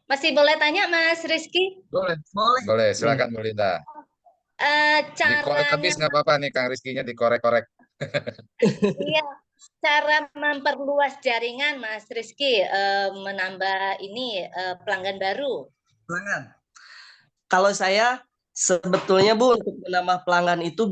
masih boleh tanya Mas Rizky? Boleh. Boleh, silakan Bu Linda. Dikorek Caranya, habis nggak apa-apa nih Kang Rizkinya dikorek-korek. iya, cara memperluas jaringan Mas Rizky, menambah ini pelanggan baru. Kalau saya sebetulnya, Bu, untuk menambah pelanggan itu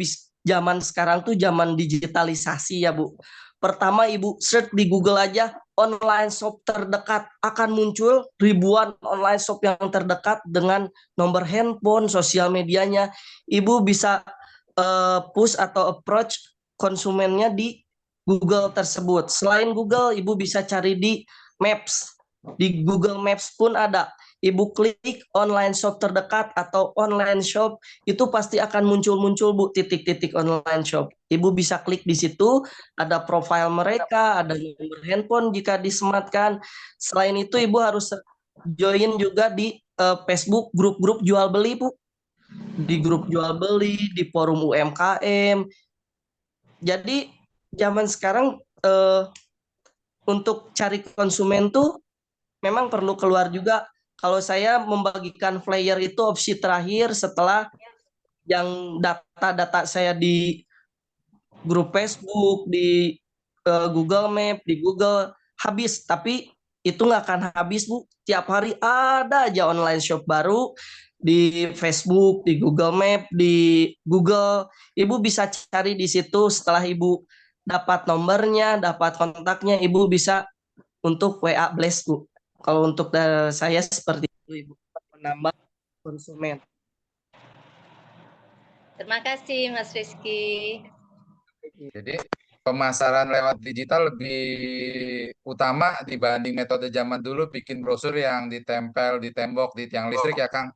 zaman sekarang tuh zaman digitalisasi ya, Bu. Pertama Ibu search di Google aja online shop terdekat, akan muncul ribuan online shop yang terdekat dengan nomor handphone, sosial medianya. Ibu bisa push atau approach konsumennya di Google tersebut. Selain Google, Ibu bisa cari di Maps. Di Google Maps pun ada. Ibu klik online shop terdekat atau online shop, itu pasti akan muncul-muncul, Bu, titik-titik online shop. Ibu bisa klik di situ, ada profil mereka, ada nomor handphone jika disematkan. Selain itu Ibu harus join juga di Facebook grup-grup jual beli, Bu. Di grup jual beli, di forum UMKM. Jadi zaman sekarang untuk cari konsumen tuh memang perlu keluar juga. Kalau saya membagikan flyer itu opsi terakhir setelah yang data-data saya di grup Facebook, di Google Map, di Google habis. Tapi itu nggak akan habis, Bu. Tiap hari ada aja online shop baru di Facebook, di Google Map, di Google. Ibu bisa cari di situ. Setelah Ibu dapat nomornya, dapat kontaknya, Ibu bisa untuk WA Blast, Bu. Kalau untuk saya seperti itu, Ibu, menambah konsumen. Terima kasih Mas Rizky. Jadi pemasaran lewat digital lebih utama dibanding metode zaman dulu bikin brosur yang ditempel di tembok di tiang listrik ya Kang.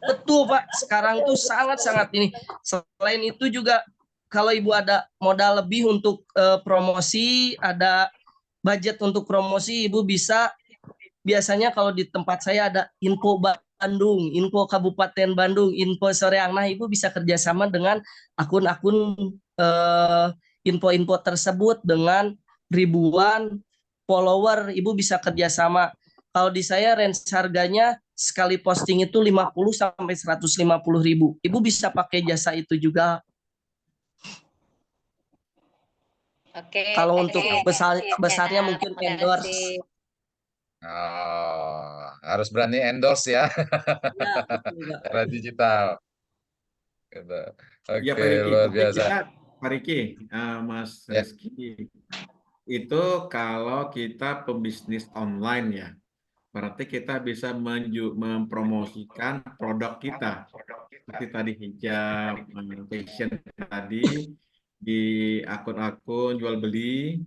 Betul, Pak. Sekarang tuh sangat-sangat ini. Selain itu juga kalau Ibu ada modal lebih untuk promosi, ada budget untuk promosi, Ibu bisa biasanya kalau di tempat saya ada info Bandung, info Kabupaten Bandung, info Soreang. Nah, Ibu bisa kerjasama dengan akun-akun info-info tersebut dengan ribuan follower. Ibu bisa kerjasama. Kalau di saya range harganya sekali posting itu 50 sampai 150 ribu. Ibu bisa pakai jasa itu juga. Oke. Kalau untuk besarnya mungkin endorse. Kasih. Oh, harus berani endorse ya. Ya, betul, Pak. Era digital. Gitu. Ya Oke, Pak Riki, luar tapi biasa. kita, Pak Riki, Mas Ya. Rizky, itu kalau kita pebisnis online ya, berarti kita bisa mempromosikan produk kita. Seperti tadi hijab, fashion tadi, di akun-akun jual beli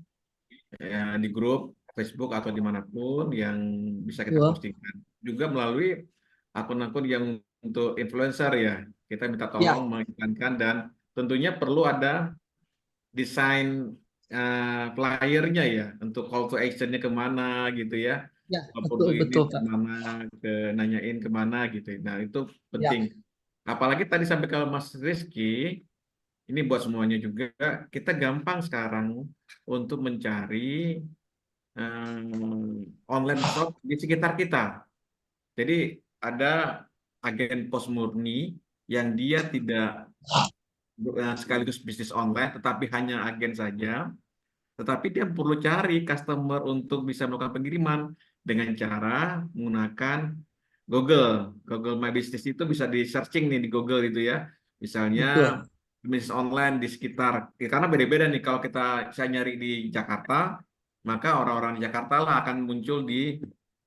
ya, di grup Facebook atau dimanapun yang bisa kita Betul. postingkan. Juga melalui akun-akun yang untuk influencer ya, kita minta Ya, tolong mengiklankan dan tentunya perlu ada desain flyernya ya untuk call to actionnya kemana gitu ya. ya, Walaupun betul, untuk ini betul, Kak. kemana, nanyain kemana gitu. Nah itu Ya, penting. Apalagi tadi sampai kalau Mas Rizky, ini buat semuanya juga, kita gampang sekarang untuk mencari online shop di sekitar kita. Jadi ada agen pos murni yang dia tidak sekaligus bisnis online, tetapi hanya agen saja. Tetapi dia perlu cari customer untuk bisa melakukan pengiriman dengan cara menggunakan Google. Google My Business itu bisa di searching nih di Google itu ya. Misalnya betul. bisnis online di sekitar, ya, karena beda-beda nih kalau saya nyari di Jakarta, maka orang-orang di Jakarta lah akan muncul di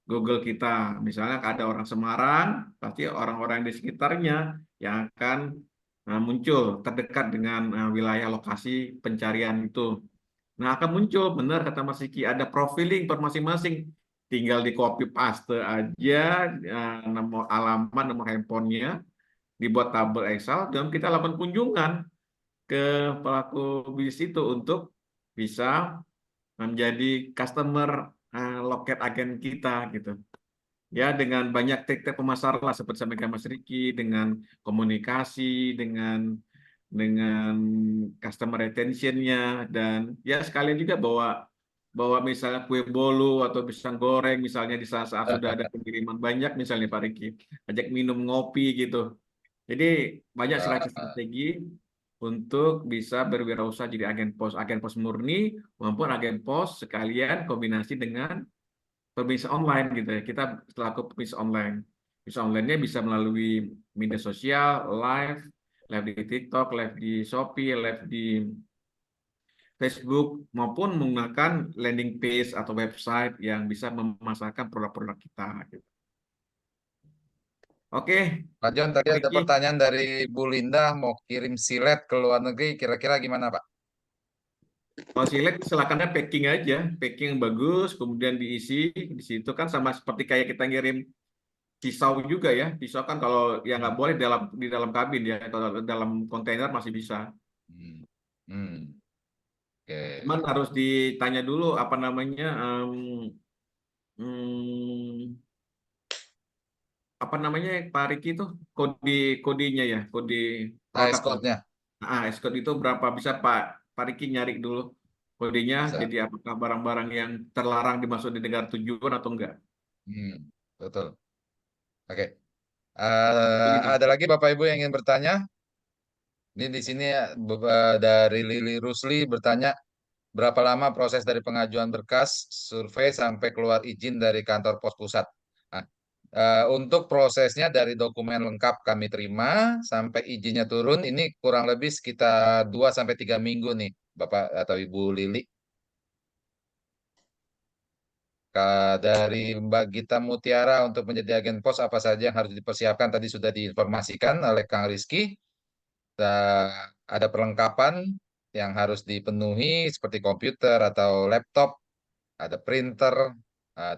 Google kita. Misalnya ada orang Semarang, pasti orang-orang di sekitarnya yang akan muncul terdekat dengan wilayah lokasi pencarian itu. Nah, akan muncul, benar kata Mas Siki, ada profiling per masing-masing. Tinggal di copy paste aja, nomor alamat, nomor handphonenya, dibuat tabel Excel, dan kita lakukan kunjungan ke pelaku bisnis itu untuk bisa menjadi customer loket agen kita gitu. Ya, dengan banyak trik-trik pemasar lah seperti sampaikan Mas Riki, dengan komunikasi, dengan customer retention-nya, dan ya sekalian juga bawa bawa misalnya kue bolu atau pisang goreng misalnya di saat-saat sudah ada pengiriman banyak misalnya Pak Riki, ajak minum ngopi gitu. Jadi banyak Ah, strategi untuk bisa berwirausaha jadi agen pos murni maupun agen pos sekalian kombinasi dengan pebisnis online gitu ya. Kita selaku pebisnis online. Bisnis online-nya bisa melalui media sosial, live di TikTok, live di Shopee, live di Facebook, maupun menggunakan landing page atau website yang bisa memasarkan produk-produk kita. Gitu. Oke, Pak John, tadi Pak ada Riki. pertanyaan dari Bu Linda mau kirim silet ke luar negeri, kira-kira gimana, Pak? Kalau silet silakannya packing aja, packing yang bagus, kemudian diisi di situ kan sama seperti kayak kita ngirim pisau juga ya. Pisau kan kalau ya nggak boleh di dalam kabin ya, kalau dalam kontainer masih bisa. Hmm. Hmm. Oke. Cuman harus ditanya dulu apa namanya hmm, apa namanya Pak Riki itu kodenya ya, kode AS produknya. code-nya Escort itu berapa bisa Pak Riki nyari dulu kodenya, bisa. jadi apakah barang-barang yang terlarang dimasuk di negara tujuan atau enggak. Hmm. Betul. Oke. Begitu. Ada lagi Bapak Ibu yang ingin bertanya? Ini di sini dari Lili Rusli bertanya, berapa lama proses dari pengajuan berkas, survei sampai keluar izin dari kantor pos pusat? Nah, untuk prosesnya dari dokumen lengkap kami terima sampai izinnya turun, ini kurang lebih sekitar 2 sampai 3 minggu nih, Bapak atau Ibu Lili. Dari Mbak Gita Mutiara untuk menjadi agen pos apa saja yang harus dipersiapkan tadi sudah diinformasikan oleh Kang Rizky. Ada perlengkapan yang harus dipenuhi seperti komputer atau laptop, ada printer,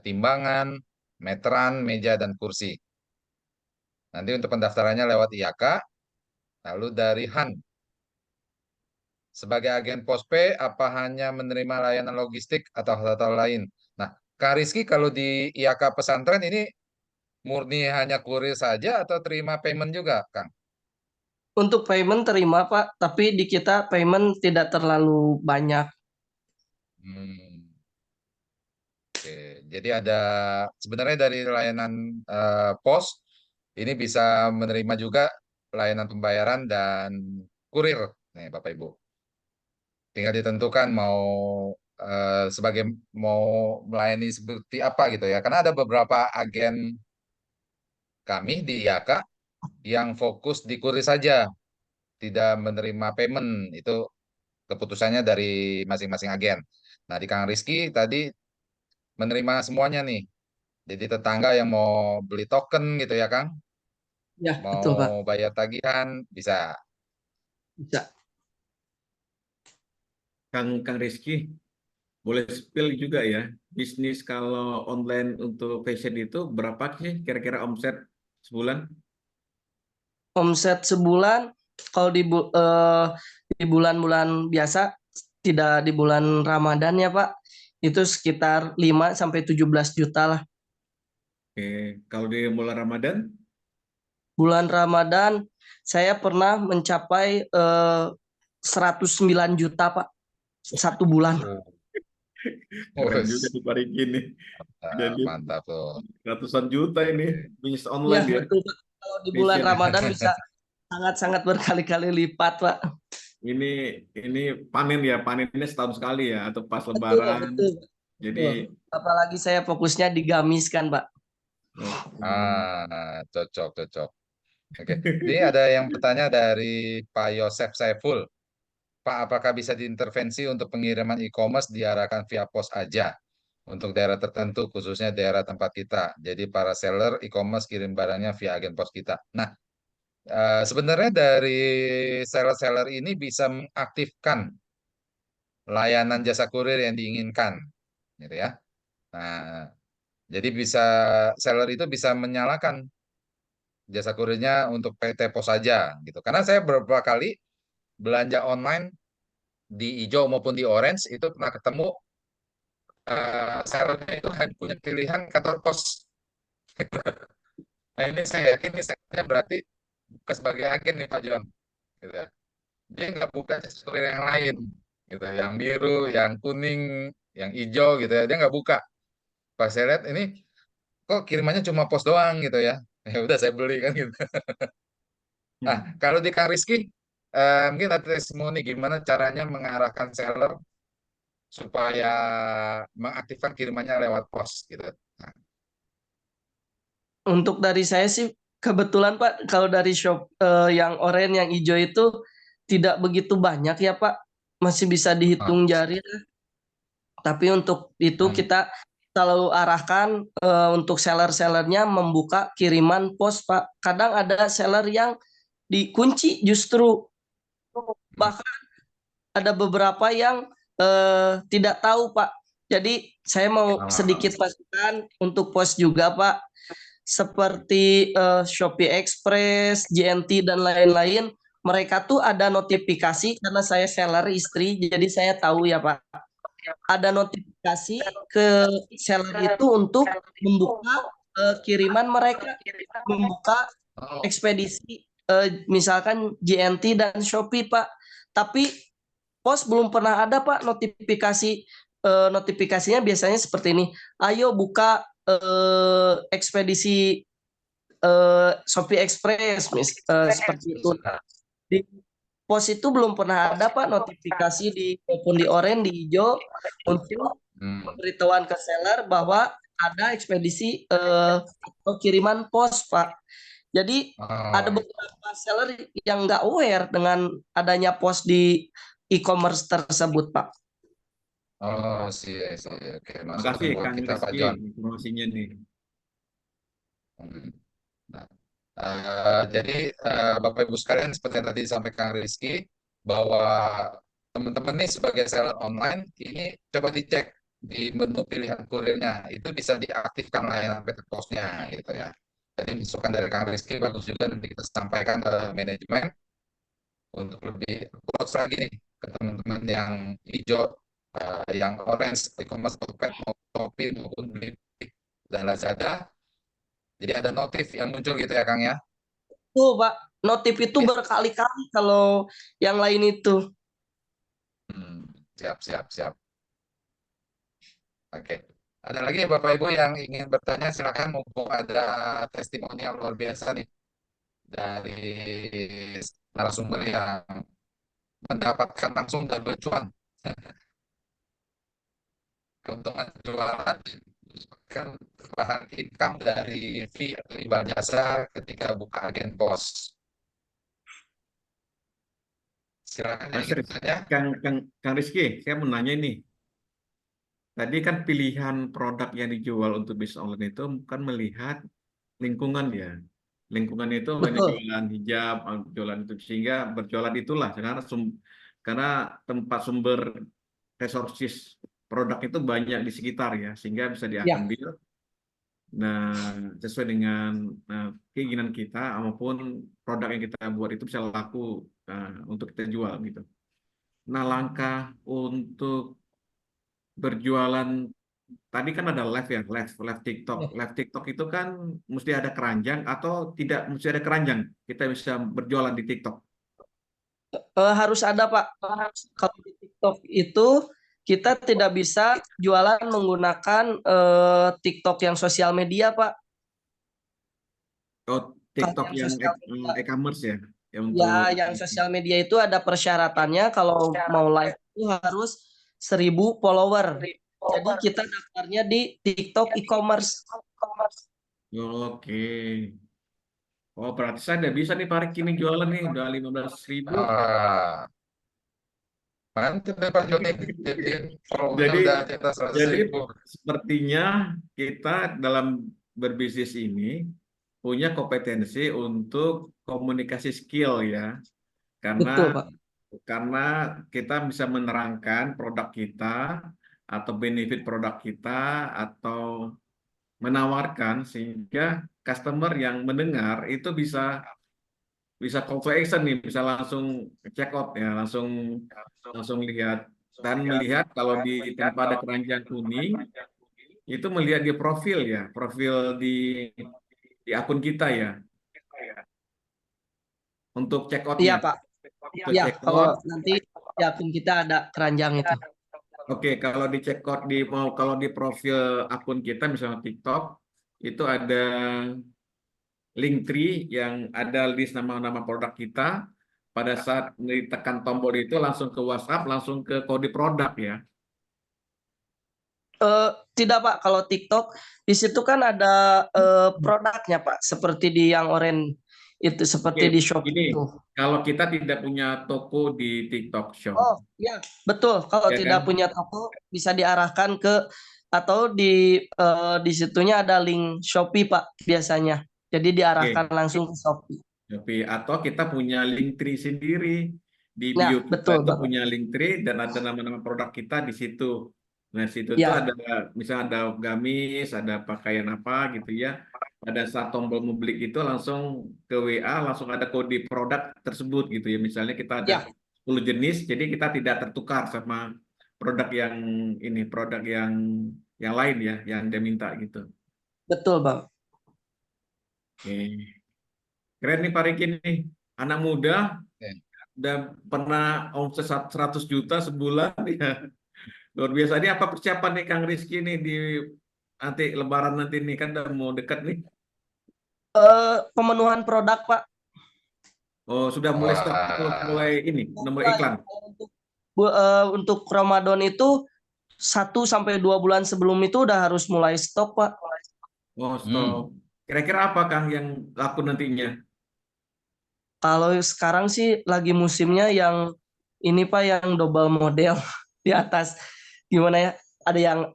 timbangan, meteran, meja, dan kursi. Nanti untuk pendaftarannya lewat IAK, lalu dari Han. Sebagai agen Postpay, apa hanya menerima layanan logistik atau lain? Nah, Kak Rizky, kalau di IAK pesantren ini murni hanya kurir saja atau terima payment juga, Kang? Untuk payment terima, Pak, tapi di kita payment tidak terlalu banyak. Hmm. Oke, jadi ada sebenarnya dari layanan pos ini bisa menerima juga layanan pembayaran dan kurir, nih Bapak Ibu. Tinggal ditentukan sebagai mau melayani seperti apa gitu ya. Karena ada beberapa agen kami di IAKA yang fokus di kurir saja, tidak menerima payment. Itu keputusannya dari masing-masing agen. Nah, di Kang Rizky tadi menerima semuanya nih. Jadi tetangga yang mau beli token gitu ya Kang, Ya, mau betul, Pak. bayar tagihan bisa. Bisa. Kang Rizky, boleh spill juga ya, bisnis kalau online untuk fashion itu berapa sih kira-kira omset sebulan? Omset sebulan kalau di bulan-bulan biasa, tidak di bulan Ramadan ya Pak, itu sekitar 5 sampai 17 juta lah. Oke, kalau di bulan Ramadan, Bulan Ramadan saya pernah mencapai 109 juta Pak, satu bulan. keren Wes, juga di Pak Riki nih. Jadi mantap tuh. ratusan juta ini bisnis Ya online ya, betul Pak. Kalau di bulan fashion. Ramadan bisa sangat-sangat berkali-kali lipat Pak. Ini panen ya, panennya setahun sekali ya, atau pas Betul, Lebaran. betul. Jadi Apalagi saya fokusnya di gamis kan Pak. Cocok. Oke, ini ada yang bertanya dari Pak Yosef Saiful. Pak, apakah bisa diintervensi untuk pengiriman e-commerce diarahkan via pos aja untuk daerah tertentu, khususnya daerah tempat kita. Jadi para seller e-commerce kirim barangnya via agen pos kita. Nah, sebenarnya dari seller-seller ini bisa mengaktifkan layanan jasa kurir yang diinginkan, gitu ya. Nah, jadi seller itu bisa menyalakan jasa kurirnya untuk PT Pos saja, gitu. Karena saya beberapa kali belanja online di hijau maupun di orange itu pernah ketemu sellernya itu hanya punya pilihan kantor pos. Nah ini saya yakin ini saya berarti bukan sebagai agen nih Pak John, gitu ya. Dia nggak buka jasa kurir yang lain, gitu. Yang biru, yang kuning, yang hijau, gitu ya. Dia nggak buka. Pas saya lihat ini kok kirimannya cuma pos doang, gitu ya. Ya udah saya beli kan gitu. Nah kalau di Kang Rizky, mungkin ada testimoni gimana caranya mengarahkan seller supaya mengaktifkan kirimannya lewat pos gitu. Nah, Untuk dari saya sih kebetulan Pak, kalau dari shop yang oranye yang hijau itu tidak begitu banyak ya Pak, masih bisa dihitung jari. Tapi untuk itu kita selalu arahkan untuk seller-sellernya membuka kiriman pos Pak. Kadang ada seller yang dikunci justru, bahkan ada beberapa yang tidak tahu Pak. Jadi saya mau sedikit pastikan untuk pos juga Pak, seperti Shopee Express, JNT dan lain-lain, mereka tuh ada notifikasi karena saya seller istri, jadi saya tahu ya Pak. Ada notifikasi ke seller itu untuk membuka kiriman mereka, membuka ekspedisi misalkan JNT dan Shopee Pak. Tapi pos belum pernah ada Pak notifikasinya biasanya seperti ini. Ayo buka ekspedisi Shopee Express seperti itu. Di pos itu belum pernah ada Pak notifikasi maupun di oranye, di hijau untuk pemberitahuan ke seller bahwa ada ekspedisi atau kiriman pos Pak. Jadi ada beberapa seller yang nggak aware dengan adanya pos di e-commerce tersebut Pak. Oh, sih. Oke, makasih masukan buat Kang kita Pak Rizky John. informasinya nih. Nah, jadi Bapak Ibu sekalian seperti yang tadi disampaikan Rizky bahwa teman-teman nih sebagai seller online ini coba dicek di menu pilihan kurirnya itu bisa diaktifkan layanan PT Posnya gitu ya. Jadi masukan dari Kang Rizky bagus juga nanti kita sampaikan ke manajemen untuk lebih close lagi nih ke teman-teman yang hijau, yang orange, e-commerce, Tokped, Shopee maupun Blitik dan Lazada. Jadi ada notif yang muncul gitu ya Kang ya. Tuh Pak, notif itu berkali-kali kalau yang lain itu. Siap. Oke. Ada lagi ya Bapak Ibu yang ingin bertanya, silakan mumpung ada testimonial luar biasa nih dari narasumber yang mendapatkan langsung dan bercuan keuntungan jualan kan bahan income dari fee atau imbal jasa ketika buka agen pos. Silakan yang ingin bertanya. Kang Rizky, saya mau nanya ini. Tadi kan pilihan produk yang dijual untuk bisnis online itu kan melihat lingkungan ya. Lingkungan itu banyak Betul. jualan hijab, jualan itu sehingga berjualan itulah karena tempat sumber resources produk itu banyak di sekitar ya, sehingga bisa Ya, diambil. Nah, sesuai dengan keinginan kita maupun produk yang kita buat itu bisa laku untuk kita jual gitu. Nah, langkah untuk berjualan tadi kan ada live ya, live TikTok. Live TikTok itu kan mesti ada keranjang atau tidak mesti ada keranjang. Kita bisa berjualan di TikTok. harus ada Pak. Kalau di TikTok itu kita tidak bisa jualan menggunakan TikTok yang sosial media Pak. Oh, Kalau TikTok yang yang sosial media, e-commerce ya, ya untuk yang sosial media itu ada persyaratannya kalau mau live itu harus 1.000 follower. Jadi kita daftarnya di TikTok e-commerce. Oke. Oh, berarti saya udah bisa nih Pak Rik ini jualan nih, udah 15.000. Ah, mantap deh Pak Joni. Jadi followernya Jadi, udah di atas 100.000. sepertinya kita dalam berbisnis ini punya kompetensi untuk komunikasi skill ya, Betul karena Pak. kita bisa menerangkan produk kita atau benefit produk kita atau menawarkan sehingga customer yang mendengar itu bisa call to action nih, bisa langsung check out ya, langsung lihat dan melihat kalau di tempat ada keranjang kuning itu melihat di profil ya, profil di akun kita ya untuk check Iya outnya. Pak. Untuk Ya, check kalau out, nanti di akun kita ada keranjang itu. oke, kalau di check out kalau di profil akun kita misalnya TikTok itu ada Linktree yang ada list nama-nama produk kita. Pada saat ditekan tombol itu langsung ke WhatsApp, langsung ke kode produk ya. Tidak Pak, kalau TikTok di situ kan ada produknya Pak, seperti di yang oranye itu, seperti Oke, di Shopee ini itu. kalau kita tidak punya toko di TikTok Shop, Oh ya, betul. Kalau ya tidak kan? punya toko bisa diarahkan ke atau di situnya ada link Shopee Pak biasanya. Jadi diarahkan Oke, langsung ke Shopee. Shopee. Atau kita punya Linktree sendiri. Di bio Nah, kita betul itu Pak. punya Linktree dan ada nama-nama produk kita di situ. Nah, situ tuh Ya, ada misalnya ada gamis, ada pakaian apa gitu ya. Pada saat tombol membeli itu langsung ke WA, langsung ada kode produk tersebut gitu ya. Misalnya kita ada ya, 10 jenis, jadi kita tidak tertukar sama produk yang ini, produk yang lain ya, yang dia minta gitu. betul Bang. Oke. Keren nih Pak Riki nih. Anak muda Oke. udah pernah omset 100 juta sebulan ya. Luar biasa. Ini apa persiapan nih Kang Rizky nih di nanti Lebaran nanti nih kan udah mau dekat nih. Pemenuhan produk Pak. Oh, sudah mulai stok, mulai ini, mulai iklan. Untuk Ramadan itu 1 sampai 2 bulan sebelum itu udah harus mulai stok Pak. Oh, stok. Kira-kira apa Kang yang laku nantinya? Kalau sekarang sih lagi musimnya yang ini Pak, yang double model di atas. Gimana ya?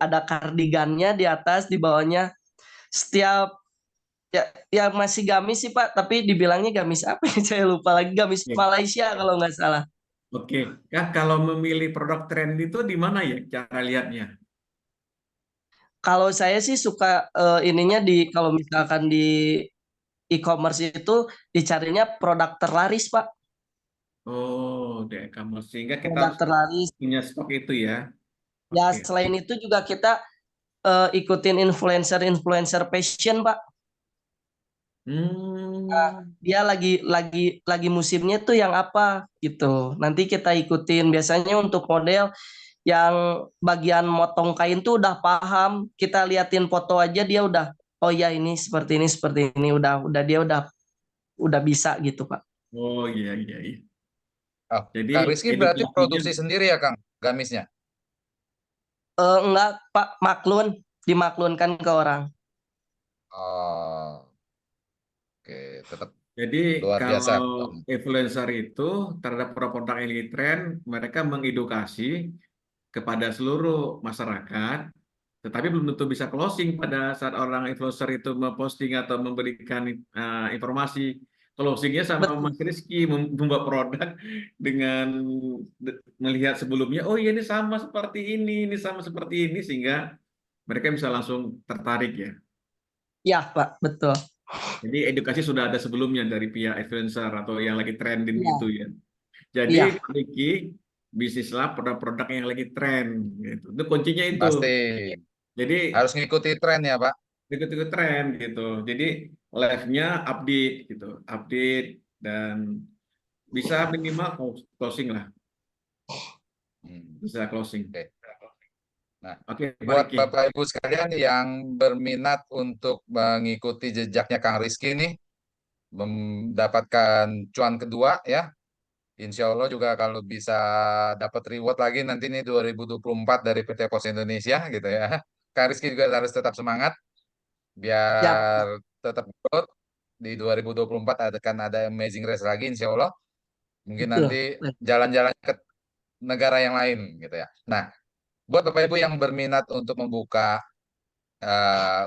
Ada kardigannya di atas, di bawahnya. Setiap ya masih gamis sih Pak, tapi dibilangnya gamis apa ya? Saya lupa lagi, gamis Oke. Malaysia kalau nggak salah. Oke. Kang, kalau memilih produk tren itu di mana ya cara lihatnya? Kalau saya sih suka ininya kalau misalkan di e-commerce itu dicarinya produk terlaris Pak. Oh, di e-commerce. Sehingga kita Produk harus terlaris. punya stok itu ya. Ya Oke. selain itu juga kita ikutin influencer fashion Pak. Dia lagi musimnya tuh yang apa gitu. Nanti kita ikutin. Biasanya untuk model yang bagian motong kain tuh udah paham. Kita liatin foto aja dia udah, oh ya ini seperti ini, udah dia udah bisa gitu Pak. Oh iya iya iya. Oh, Jadi Kang Rizky berarti edukasinya produksi sendiri ya Kang, gamisnya? Enggak Pak, dimaklunkan ke orang. Oh, oke, tetap jadi luar biasa. kalau influencer itu terhadap produk yang tren, mereka mengedukasi kepada seluruh masyarakat, tetapi belum tentu bisa closing pada saat orang influencer itu memposting atau memberikan informasi closingnya sama Betul. Mas Rizky membuat produk dengan melihat sebelumnya, oh iya ini sama seperti ini sama seperti ini, sehingga mereka bisa langsung tertarik ya. Ya, Pak, betul. Jadi edukasi sudah ada sebelumnya dari pihak influencer atau yang lagi trending Iya, itu ya. Jadi iya, Ricky, bisnislah produk-produk yang lagi tren gitu. Itu kuncinya itu. Pasti Jadi harus ngikuti tren ya, Pak. ikut-ikut tren gitu. Jadi live-nya update gitu, update dan bisa minimal closing lah, Hmm, bisa closing. Oke. Nah, Oke, Pak buat Riki. Bapak Ibu sekalian yang berminat untuk mengikuti jejaknya Kang Rizky nih, mendapatkan cuan kedua ya, Insya Allah juga kalau bisa dapat reward lagi nanti nih 2024 dari PT Pos Indonesia gitu ya. Kang Rizky juga harus tetap semangat siap, biar Pak. tetap growth di 2024 akan ada Amazing Race lagi Insya Allah. Mungkin Betul. nanti jalan-jalan ke negara yang lain gitu ya. Nah, buat Bapak Ibu yang berminat untuk membuka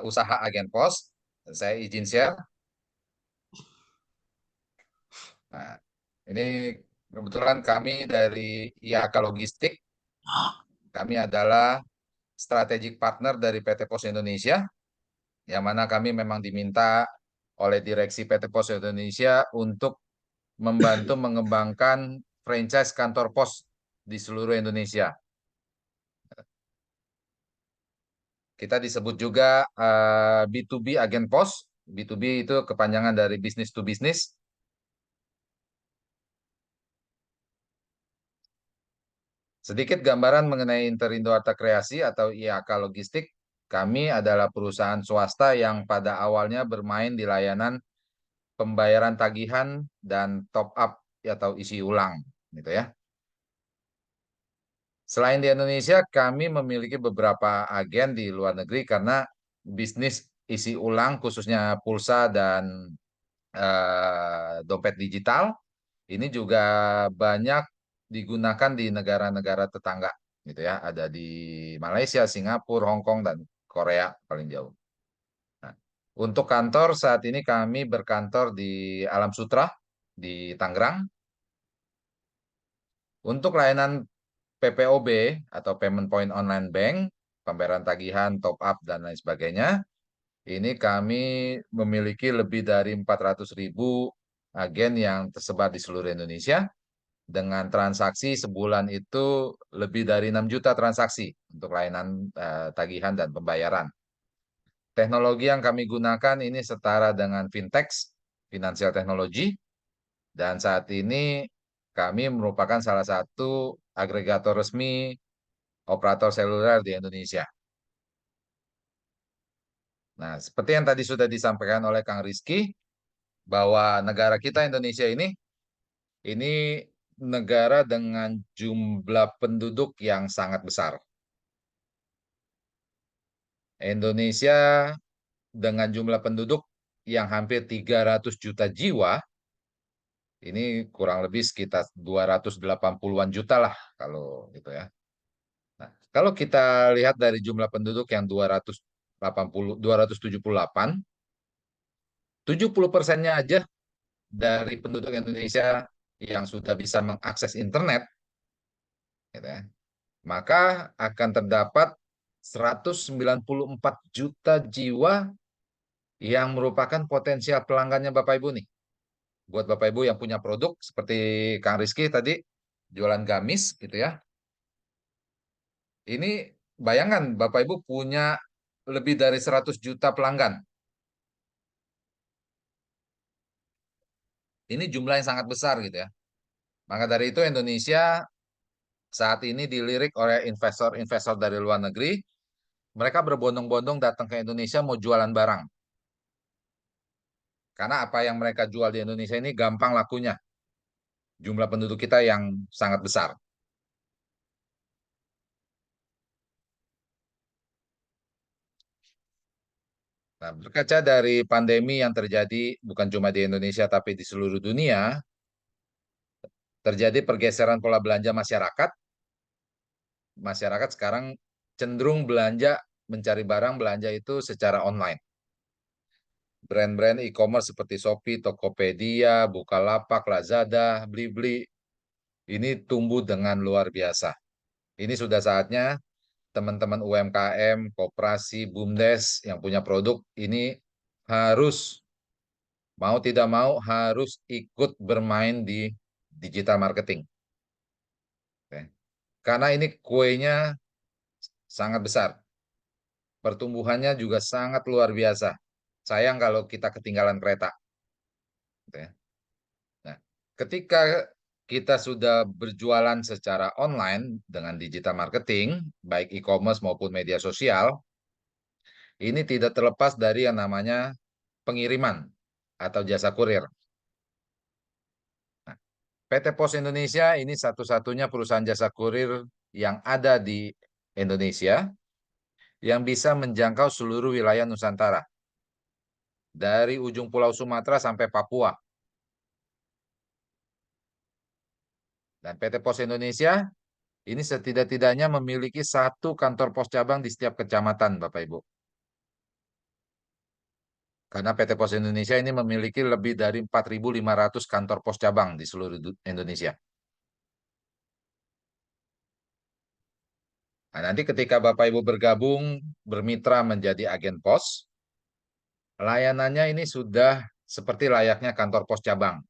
usaha agen pos, saya izin share. Nah, ini kebetulan kami dari IAK Logistik, kami adalah strategic partner dari PT Pos Indonesia, yang mana kami memang diminta oleh direksi PT Pos Indonesia untuk membantu mengembangkan franchise kantor pos di seluruh Indonesia. Kita disebut juga B2B agen pos. B2B itu kepanjangan dari business to business. Sedikit gambaran mengenai Interindo Arta Kreasi atau IAK Logistik. Kami adalah perusahaan swasta yang pada awalnya bermain di layanan pembayaran tagihan dan top up atau isi ulang, gitu ya. Selain di Indonesia, kami memiliki beberapa agen di luar negeri karena bisnis isi ulang khususnya pulsa dan dompet digital ini juga banyak digunakan di negara-negara tetangga gitu ya. Ada di Malaysia, Singapura, Hong Kong dan Korea paling jauh. Nah, untuk kantor saat ini kami berkantor di Alam Sutra di Tangerang. Untuk layanan PPOB atau Payment Point Online Bank, pembayaran tagihan, top up dan lain sebagainya, ini kami memiliki lebih dari 400.000 agen yang tersebar di seluruh Indonesia dengan transaksi sebulan itu lebih dari 6 juta transaksi untuk layanan tagihan dan pembayaran. Teknologi yang kami gunakan ini setara dengan fintech, financial technology, dan saat ini kami merupakan salah satu agregator resmi operator seluler di Indonesia. Nah, seperti yang tadi sudah disampaikan oleh Kang Rizky, bahwa negara kita Indonesia ini negara dengan jumlah penduduk yang sangat besar. Indonesia dengan jumlah penduduk yang hampir 300 juta jiwa, ini kurang lebih sekitar 280-an juta lah kalau gitu ya. Nah, kalau kita lihat dari jumlah penduduk yang 278, 70%-nya aja dari penduduk Indonesia yang sudah bisa mengakses internet, gitu ya, maka akan terdapat 194 juta jiwa yang merupakan potensial pelanggannya Bapak Ibu nih. Buat Bapak Ibu yang punya produk seperti Kang Rizky tadi, jualan gamis gitu ya. Ini bayangan Bapak Ibu punya lebih dari 100 juta pelanggan. Ini jumlah yang sangat besar gitu ya. Maka dari itu Indonesia saat ini dilirik oleh investor-investor dari luar negeri. Mereka berbondong-bondong datang ke Indonesia mau jualan barang. Karena apa yang mereka jual di Indonesia ini gampang lakunya. Jumlah penduduk kita yang sangat besar. Nah, berkaca dari pandemi yang terjadi bukan cuma di Indonesia tapi di seluruh dunia, terjadi pergeseran pola belanja masyarakat. Masyarakat sekarang cenderung belanja, mencari barang belanja itu secara online. Brand-brand e-commerce seperti Shopee, Tokopedia, Bukalapak, Lazada, Blibli, ini tumbuh dengan luar biasa. Ini sudah saatnya teman-teman UMKM, koperasi, BUMDes yang punya produk ini harus, mau tidak mau, harus ikut bermain di digital marketing. Oke. Karena ini kuenya sangat besar. Pertumbuhannya juga sangat luar biasa. Sayang kalau kita ketinggalan kereta. Gitu ya. Nah, ketika kita sudah berjualan secara online dengan digital marketing, baik e-commerce maupun media sosial, ini tidak terlepas dari yang namanya pengiriman atau jasa kurir. Nah, PT Pos Indonesia ini satu-satunya perusahaan jasa kurir yang ada di Indonesia yang bisa menjangkau seluruh wilayah Nusantara. Dari ujung Pulau Sumatera sampai Papua. Dan PT Pos Indonesia ini setidak-tidaknya memiliki 1 kantor pos cabang di setiap kecamatan, Bapak Ibu. Karena PT Pos Indonesia ini memiliki lebih dari 4.500 kantor pos cabang di seluruh Indonesia. Nah, nanti ketika Bapak Ibu bergabung, bermitra menjadi agen pos, layanannya ini sudah seperti layaknya kantor pos cabang.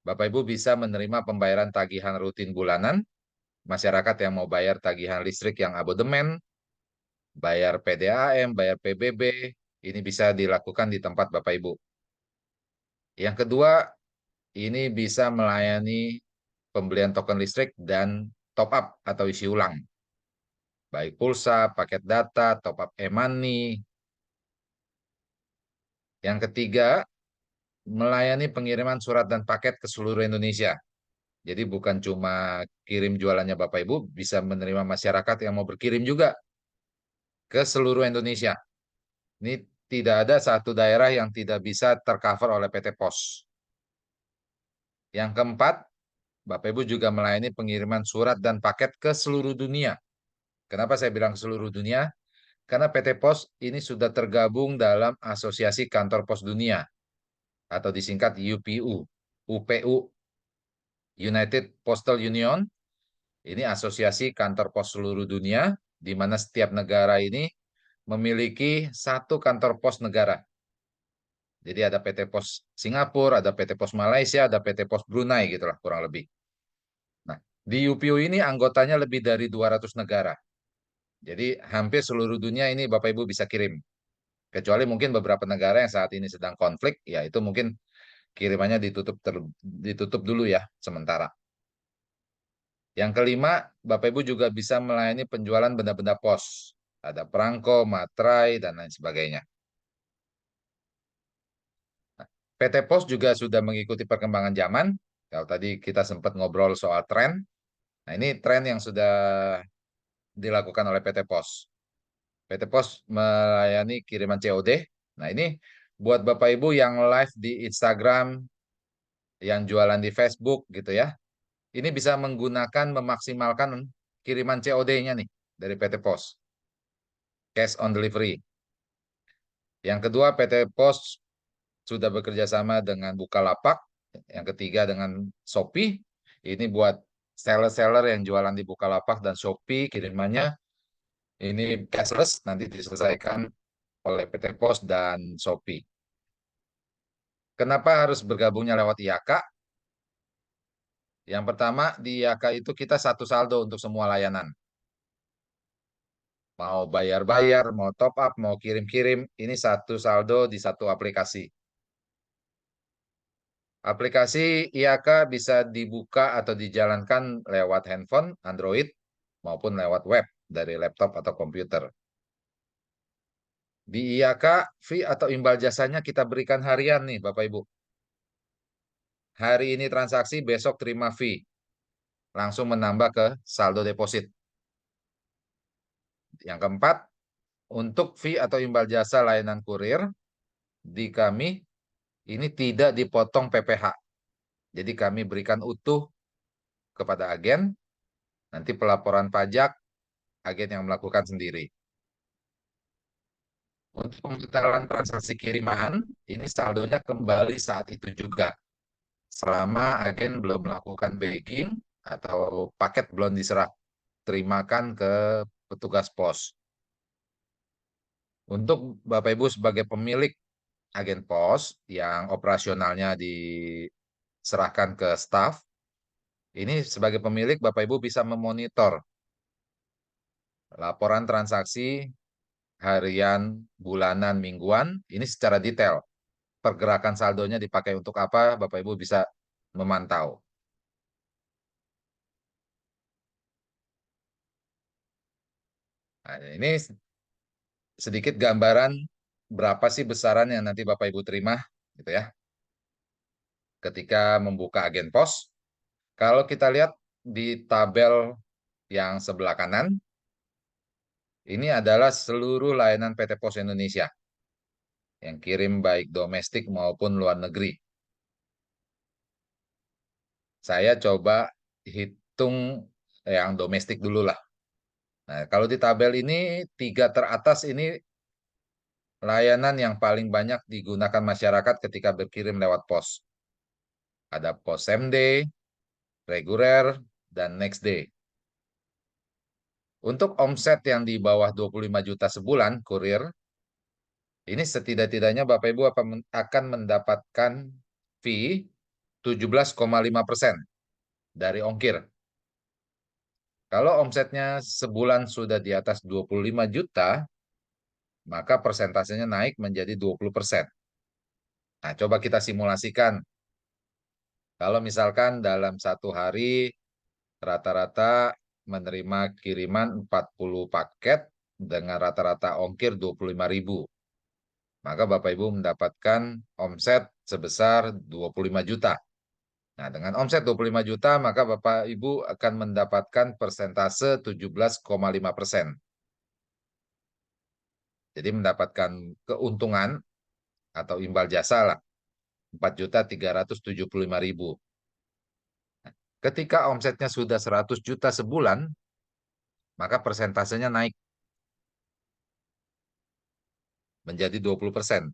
Bapak Ibu bisa menerima pembayaran tagihan rutin bulanan, masyarakat yang mau bayar tagihan listrik yang abodemen, bayar PDAM, bayar PBB, ini bisa dilakukan di tempat Bapak Ibu. Yang kedua, ini bisa melayani pembelian token listrik dan top up atau isi ulang. Baik pulsa, paket data, top up e-money. Yang ketiga, melayani pengiriman surat dan paket ke seluruh Indonesia. Jadi bukan cuma kirim jualannya Bapak Ibu, bisa menerima masyarakat yang mau berkirim juga ke seluruh Indonesia. Ini tidak ada satu daerah yang tidak bisa tercover oleh PT Pos. Yang keempat, Bapak Ibu juga melayani pengiriman surat dan paket ke seluruh dunia. Kenapa saya bilang seluruh dunia? Karena PT Pos ini sudah tergabung dalam Asosiasi Kantor Pos Dunia atau disingkat UPU, United Postal Union. Ini asosiasi kantor pos seluruh dunia, di mana setiap negara ini memiliki 1 kantor pos negara. Jadi ada PT Pos Singapura, ada PT Pos Malaysia, ada PT Pos Brunei, gitulah kurang lebih. Nah, di UPU ini anggotanya lebih dari 200 negara. Jadi hampir seluruh dunia ini Bapak Ibu bisa kirim. Kecuali mungkin beberapa negara yang saat ini sedang konflik, ya itu mungkin kirimannya ditutup dulu ya, sementara. Yang kelima, Bapak Ibu juga bisa melayani penjualan benda-benda pos. Ada perangko, materai, dan lain sebagainya. PT Pos juga sudah mengikuti perkembangan zaman. Kalau tadi kita sempat ngobrol soal tren. Nah, ini tren yang sudah dilakukan oleh PT Pos. PT Pos melayani kiriman COD. Nah, ini buat Bapak Ibu yang live di Instagram, yang jualan di Facebook gitu ya. Ini bisa memaksimalkan kiriman COD-nya nih dari PT Pos. Cash on delivery. Yang kedua, PT Pos sudah bekerja sama dengan Bukalapak. Yang ketiga dengan Shopee. Ini buat seller-seller yang jualan di Bukalapak dan Shopee, kirimannya ini cashless, nanti diselesaikan oleh PT Pos dan Shopee. Kenapa harus bergabungnya lewat IAK? Yang pertama, di IAK itu kita 1 saldo untuk semua layanan. Mau bayar-bayar, mau top up, mau kirim-kirim, ini 1 saldo di 1 aplikasi. Aplikasi IAK bisa dibuka atau dijalankan lewat handphone, Android, maupun lewat web dari laptop atau komputer. Di IAK, fee atau imbal jasanya kita berikan harian nih Bapak Ibu. Hari ini transaksi, besok terima fee. Langsung menambah ke saldo deposit. Yang keempat, untuk fee atau imbal jasa layanan kurir, di kami ini tidak dipotong PPh. Jadi kami berikan utuh kepada agen, nanti pelaporan pajak, agen yang melakukan sendiri. Untuk pembatalan transaksi kiriman, ini saldonya kembali saat itu juga. Selama agen belum melakukan bagging atau paket belum diserah terimakan ke petugas pos. Untuk Bapak Ibu sebagai pemilik agen pos yang operasionalnya diserahkan ke staf, ini sebagai pemilik Bapak Ibu bisa memonitor laporan transaksi harian, bulanan, mingguan, ini secara detail. Pergerakan saldonya dipakai untuk apa, Bapak Ibu bisa memantau. Nah, ini sedikit gambaran berapa sih besaran yang nanti Bapak Ibu terima, gitu ya, ketika membuka agen pos. Kalau kita lihat di tabel yang sebelah kanan, ini adalah seluruh layanan PT Pos Indonesia yang kirim baik domestik maupun luar negeri. Saya coba hitung yang domestik dulu lah. Nah, kalau di tabel ini, 3 teratas ini layanan yang paling banyak digunakan masyarakat ketika berkirim lewat pos. Ada pos same day, reguler, dan next day. Untuk omset yang di bawah 25 juta sebulan, kurir, ini setidak-tidaknya Bapak Ibu akan mendapatkan fee 17,5% dari ongkir. Kalau omsetnya sebulan sudah di atas 25 juta, maka persentasenya naik menjadi 20%. Nah, coba kita simulasikan. Kalau misalkan dalam satu hari rata-rata menerima kiriman 40 paket dengan rata-rata ongkir 25.000, maka Bapak Ibu mendapatkan omset sebesar 25 juta. Nah, dengan omset 25 juta, maka Bapak Ibu akan mendapatkan persentase 17,5%. Jadi mendapatkan keuntungan atau imbal jasa lah, 4.375.000. Ketika omsetnya sudah 100 juta sebulan, maka persentasenya naik menjadi 20%.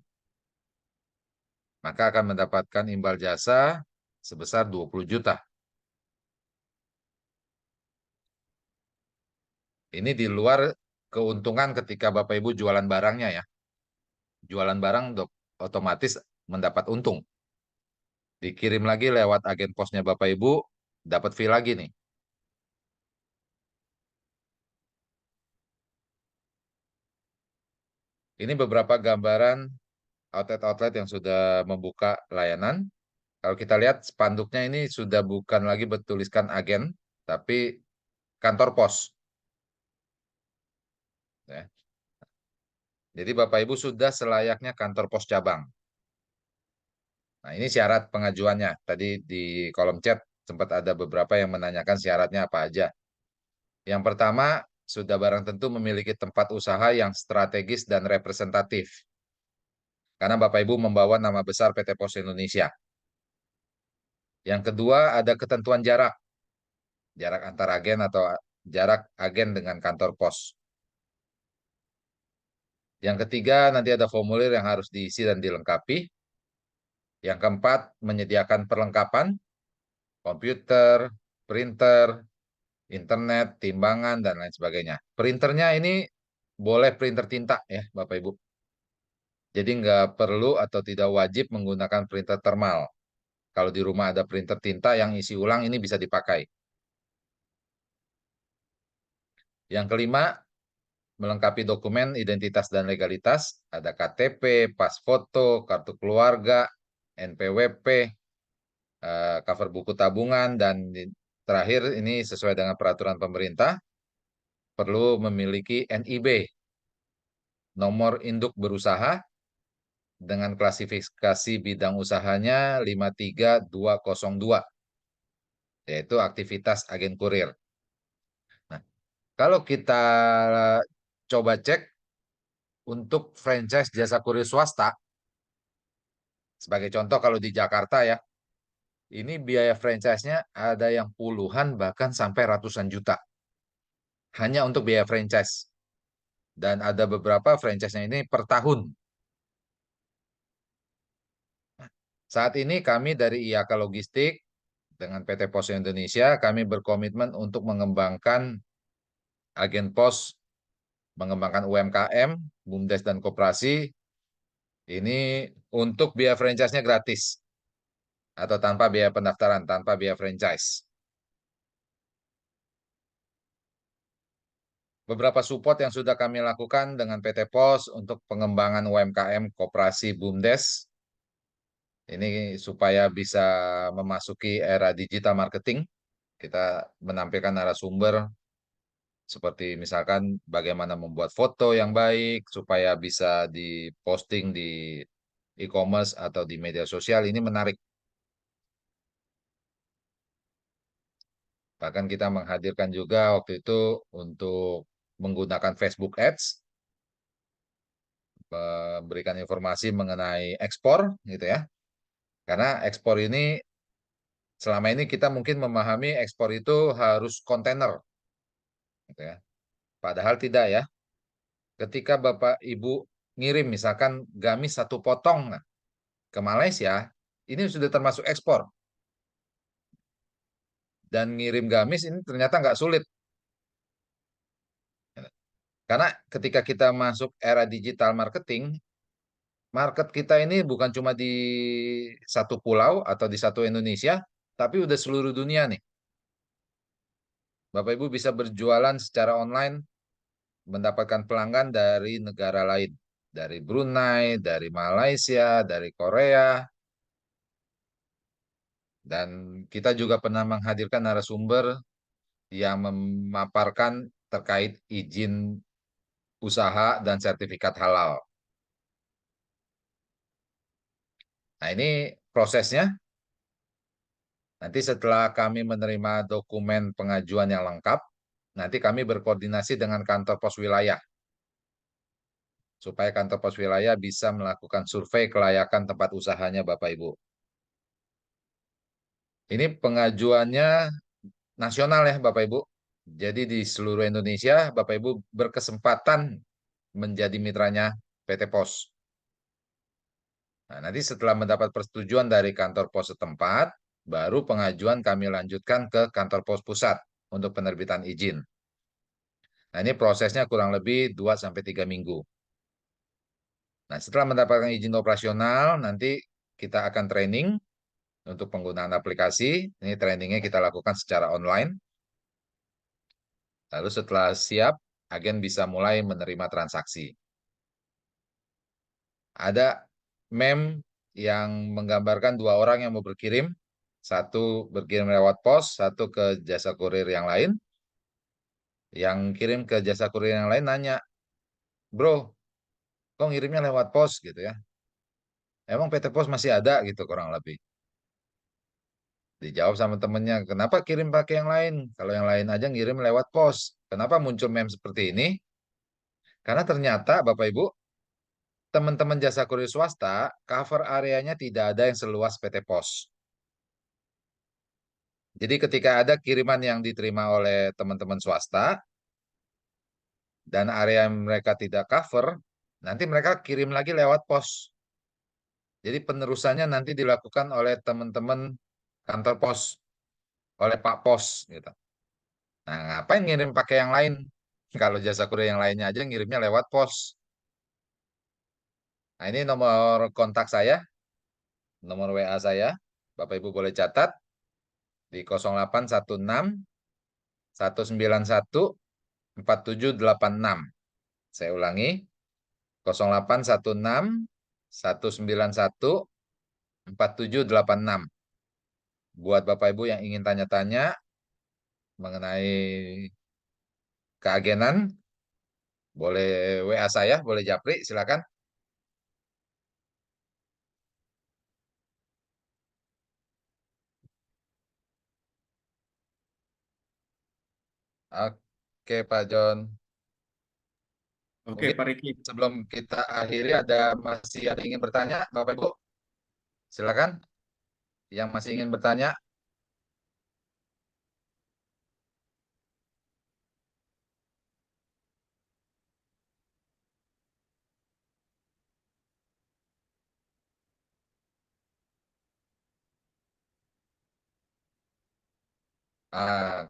Maka akan mendapatkan imbal jasa sebesar 20 juta. Ini di luar keuntungan ketika Bapak Ibu jualan barangnya ya. Jualan barang otomatis mendapat untung. Dikirim lagi lewat agen posnya Bapak Ibu, dapat fee lagi nih. Ini beberapa gambaran outlet-outlet yang sudah membuka layanan. Kalau kita lihat spanduknya ini sudah bukan lagi bertuliskan agen, tapi kantor pos. Ya. Jadi Bapak Ibu sudah selayaknya kantor pos cabang. Nah, ini syarat pengajuannya. Tadi di kolom chat sempat ada beberapa yang menanyakan syaratnya apa aja. Yang pertama, sudah barang tentu memiliki tempat usaha yang strategis dan representatif. Karena Bapak Ibu membawa nama besar PT Pos Indonesia. Yang kedua, ada ketentuan jarak. Jarak antar agen atau jarak agen dengan kantor pos. Yang ketiga, nanti ada formulir yang harus diisi dan dilengkapi. Yang keempat, menyediakan perlengkapan, komputer, printer, internet, timbangan, dan lain sebagainya. Printernya ini boleh printer tinta ya, Bapak Ibu. Jadi nggak perlu atau tidak wajib menggunakan printer thermal. Kalau di rumah ada printer tinta yang isi ulang, ini bisa dipakai. Yang kelima, melengkapi dokumen identitas dan legalitas, ada KTP, pas foto, kartu keluarga, NPWP, cover buku tabungan, dan terakhir ini sesuai dengan peraturan pemerintah, perlu memiliki NIB, nomor induk berusaha, dengan klasifikasi bidang usahanya 53202, yaitu aktivitas agen kurir. Nah, kalau kita coba cek untuk franchise jasa kurir swasta, sebagai contoh kalau di Jakarta ya, ini biaya franchise-nya ada yang puluhan bahkan sampai ratusan juta. Hanya untuk biaya franchise. Dan ada beberapa franchise-nya ini per tahun. Saat ini kami dari IAK Logistik dengan PT Pos Indonesia, kami berkomitmen untuk mengembangkan agen pos, mengembangkan UMKM, BUMDes dan koperasi. Ini untuk biaya franchise-nya gratis atau tanpa biaya pendaftaran, tanpa biaya franchise. Beberapa support yang sudah kami lakukan dengan PT Pos untuk pengembangan UMKM, koperasi, BUMDes. Ini supaya bisa memasuki era digital marketing. Kita menampilkan narasumber seperti misalkan bagaimana membuat foto yang baik supaya bisa diposting di e-commerce atau di media sosial. Ini menarik. Bahkan kita menghadirkan juga waktu itu untuk menggunakan Facebook Ads, memberikan informasi mengenai ekspor gitu ya. Karena ekspor ini selama ini kita mungkin memahami ekspor itu harus kontainer gitu ya. Padahal tidak ya. Ketika Bapak Ibu ngirim misalkan gamis 1 potong ke Malaysia, ini sudah termasuk ekspor. Dan ngirim gamis ini ternyata nggak sulit. Karena ketika kita masuk era digital marketing, market kita ini bukan cuma di satu pulau atau di satu Indonesia, tapi udah seluruh dunia nih. Bapak Ibu bisa berjualan secara online, mendapatkan pelanggan dari negara lain. Dari Brunei, dari Malaysia, dari Korea. Dan kita juga pernah menghadirkan narasumber yang memaparkan terkait izin usaha dan sertifikat halal. Nah, ini prosesnya. Nanti setelah kami menerima dokumen pengajuan yang lengkap, nanti kami berkoordinasi dengan kantor pos wilayah. Supaya kantor pos wilayah bisa melakukan survei kelayakan tempat usahanya Bapak Ibu. Ini pengajuannya nasional ya Bapak Ibu. Jadi di seluruh Indonesia Bapak Ibu berkesempatan menjadi mitranya PT Pos. Nah, nanti setelah mendapat persetujuan dari kantor pos setempat, baru pengajuan kami lanjutkan ke kantor pos pusat untuk penerbitan izin. Nah, ini prosesnya kurang lebih 2-3 minggu. Nah, setelah mendapatkan izin operasional, nanti kita akan training untuk penggunaan aplikasi. Ini trainingnya kita lakukan secara online. Lalu setelah siap, agen bisa mulai menerima transaksi. Ada meme yang menggambarkan 2 orang yang mau berkirim. Satu berkirim lewat pos, satu ke jasa kurir yang lain. Yang kirim ke jasa kurir yang lain nanya, bro, kok ngirimnya lewat pos gitu ya? Emang PT Pos masih ada gitu kurang lebih. Dijawab sama temennya, kenapa kirim pakai yang lain? Kalau yang lain aja ngirim lewat pos. Kenapa muncul meme seperti ini? Karena ternyata Bapak Ibu, teman-teman jasa kurir swasta, cover areanya tidak ada yang seluas PT Pos. Jadi ketika ada kiriman yang diterima oleh teman-teman swasta, dan area yang mereka tidak cover, nanti mereka kirim lagi lewat pos. Jadi penerusannya nanti dilakukan oleh teman-teman kantor pos, oleh Pak Pos gitu. Nah, ngapain ngirim pakai yang lain? Kalau jasa kurir yang lainnya aja ngirimnya lewat pos. Nah, ini nomor kontak saya, nomor WA saya. Bapak Ibu boleh catat di 0816 191 4786. Saya ulangi, 0816 191 4786. Buat Bapak Ibu yang ingin tanya-tanya mengenai keagenan, boleh WA saya, boleh japri, silakan. Oke, Pak John. Oke, Mungkin Pak Riki. sebelum kita akhiri masih ada ingin bertanya, Bapak Ibu? Silakan. Yang masih ingin bertanya.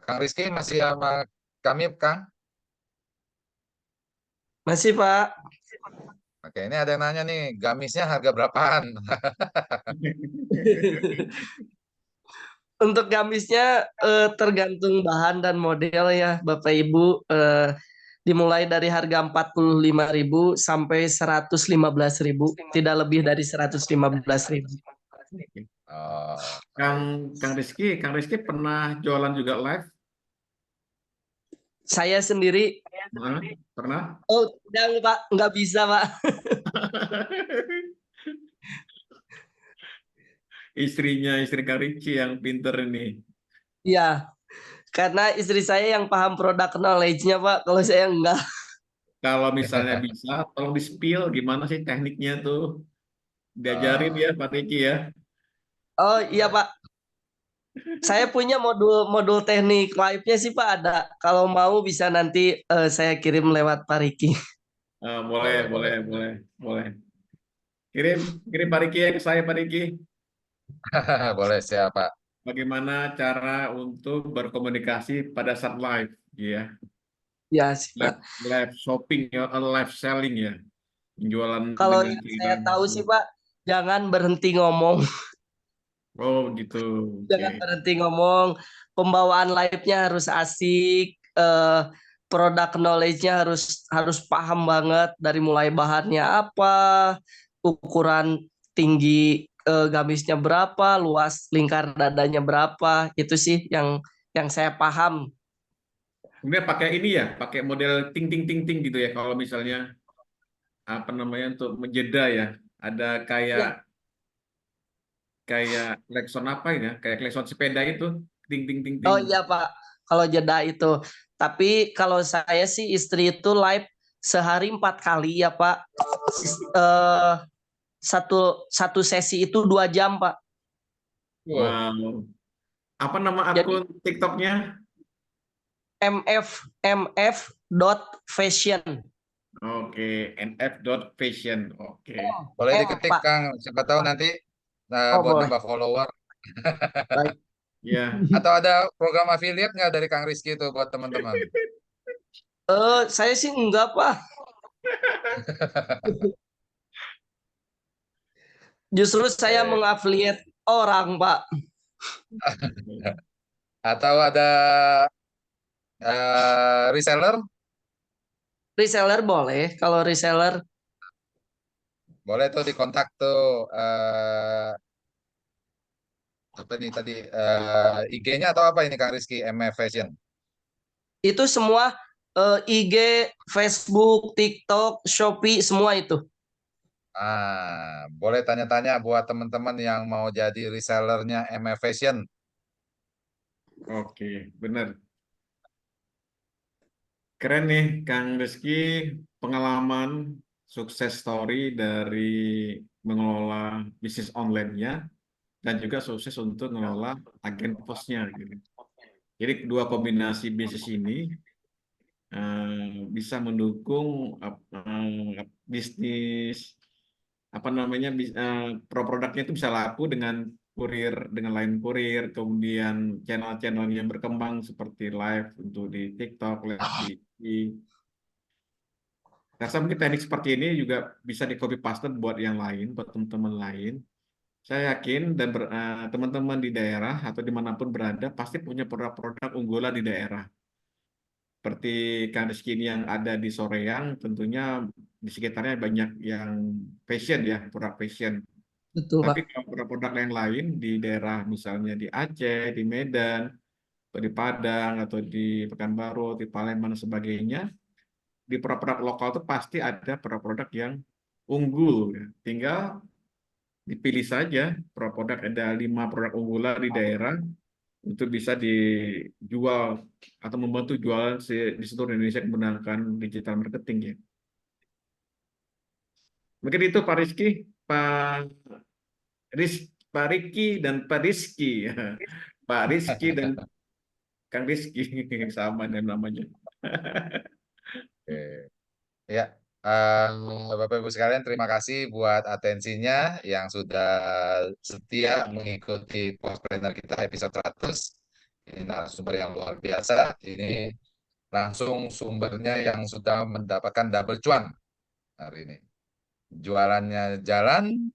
Kang Rizky masih sama kami, Kang? Masih, Pak. Oke, ini ada yang nanya nih, gamisnya harga berapaan? Untuk gamisnya tergantung bahan dan model ya, Bapak Ibu. Dimulai dari harga 45.000 sampai 115.000, tidak lebih dari 115.000. Oh, Kang Rizky pernah jualan juga live? Saya sendiri, Hah? Pernah? oh enggak Pak, nggak bisa Pak. Istri Kang Rizky yang pinter ini. Iya, karena istri saya yang paham produk knowledge-nya Pak, kalau saya enggak. Kalau misalnya bisa, tolong di-spill gimana sih tekniknya tuh. Diajarin ya Pak Rizky ya. Oh iya Pak, saya punya modul teknik live-nya sih Pak ada. Kalau mau bisa nanti saya kirim lewat Pak Riki. Boleh, boleh, boleh, boleh. Kirim Pak Rizky ya ke saya Pak Rizky. boleh siapa? Bagaimana cara untuk berkomunikasi pada saat live, ya, Ya sih Pak. live shopping ya, live selling ya, penjualan Kalau dengan yang cara. saya tahu sih Pak, jangan berhenti ngomong. Oh gitu, Jangan oke. berhenti ngomong. Pembawaan live-nya harus asik. Produk knowledge-nya harus paham banget dari mulai bahannya apa, ukuran tinggi gamisnya berapa, luas lingkar dadanya berapa. Itu sih yang saya paham. Kemudian pakai ini ya, pakai model ting ting ting ting gitu ya. Kalau misalnya apa namanya untuk menjeda ya, ada Ya. kayak kayak klakson apa ini ya, kayak klakson sepeda itu, ting ting ting ting. Oh iya Pak, kalau jeda itu. Tapi kalau saya sih istri itu live sehari 4 kali ya Pak. Eh, satu sesi itu 2 jam Pak. Wow. Wow. Apa nama Jadi akun TikToknya? mf.fashion. Oke, nf.fashion. Oke. Boleh M diketik, Pak. Kang. Siapa tahu nanti Oh buat boleh. nambah follower. Baik. Ya. Atau ada program affiliate nggak dari Kang Rizky itu buat teman-teman? Saya sih enggak Pak. Justru saya Oke. mengafiliat orang Pak. Atau ada reseller? Reseller boleh. Kalau reseller Boleh tuh dikontak tuh apa nih tadi IG-nya atau apa ini Kang Rizky MF Fashion? itu semua IG, Facebook, TikTok, Shopee semua itu. Boleh tanya-tanya buat teman-teman yang mau jadi resellernya MF Fashion. Oke, benar. Keren nih, Kang Rizky, pengalaman sukses story dari mengelola bisnis online-nya dan juga sukses untuk mengelola agen posnya gitu. Jadi dua kombinasi bisnis ini bisa mendukung bisnis apa namanya produknya itu bisa laku dengan kurir, dengan lain kurir, kemudian channel-channel yang berkembang seperti live untuk di TikTok, live di rasa mungkin teknik seperti ini juga bisa di copy paste buat yang lain, buat teman-teman lain. Saya yakin dan teman-teman di daerah atau dimanapun berada pasti punya produk-produk unggulan di daerah. Seperti Kang Rizky ini yang ada di Soreang, tentunya di sekitarnya banyak yang fashion ya, produk fashion. Betul Tapi Pak. kalau produk-produk yang lain di daerah misalnya di Aceh, di Medan, atau di Padang, atau di Pekanbaru, di Palembang dan sebagainya, di produk-produk lokal itu pasti ada produk-produk yang unggul. Ya. Tinggal dipilih saja produk, ada 5 produk unggulan di daerah untuk bisa dijual atau membantu jualan di seluruh Indonesia menggunakan digital marketing ya. Mungkin itu Pak Rizky, Pak Riki dan Pak Rizky ya. Pak Rizky dan Kang Rizky sama dengan namanya. Oke. Ya, Bapak Ibu sekalian, terima kasih buat atensinya yang sudah setia mengikuti Postpreneur kita episode 100. Ini narasumber yang luar biasa. Ini langsung sumbernya yang sudah mendapatkan double cuan hari ini. Jualannya jalan,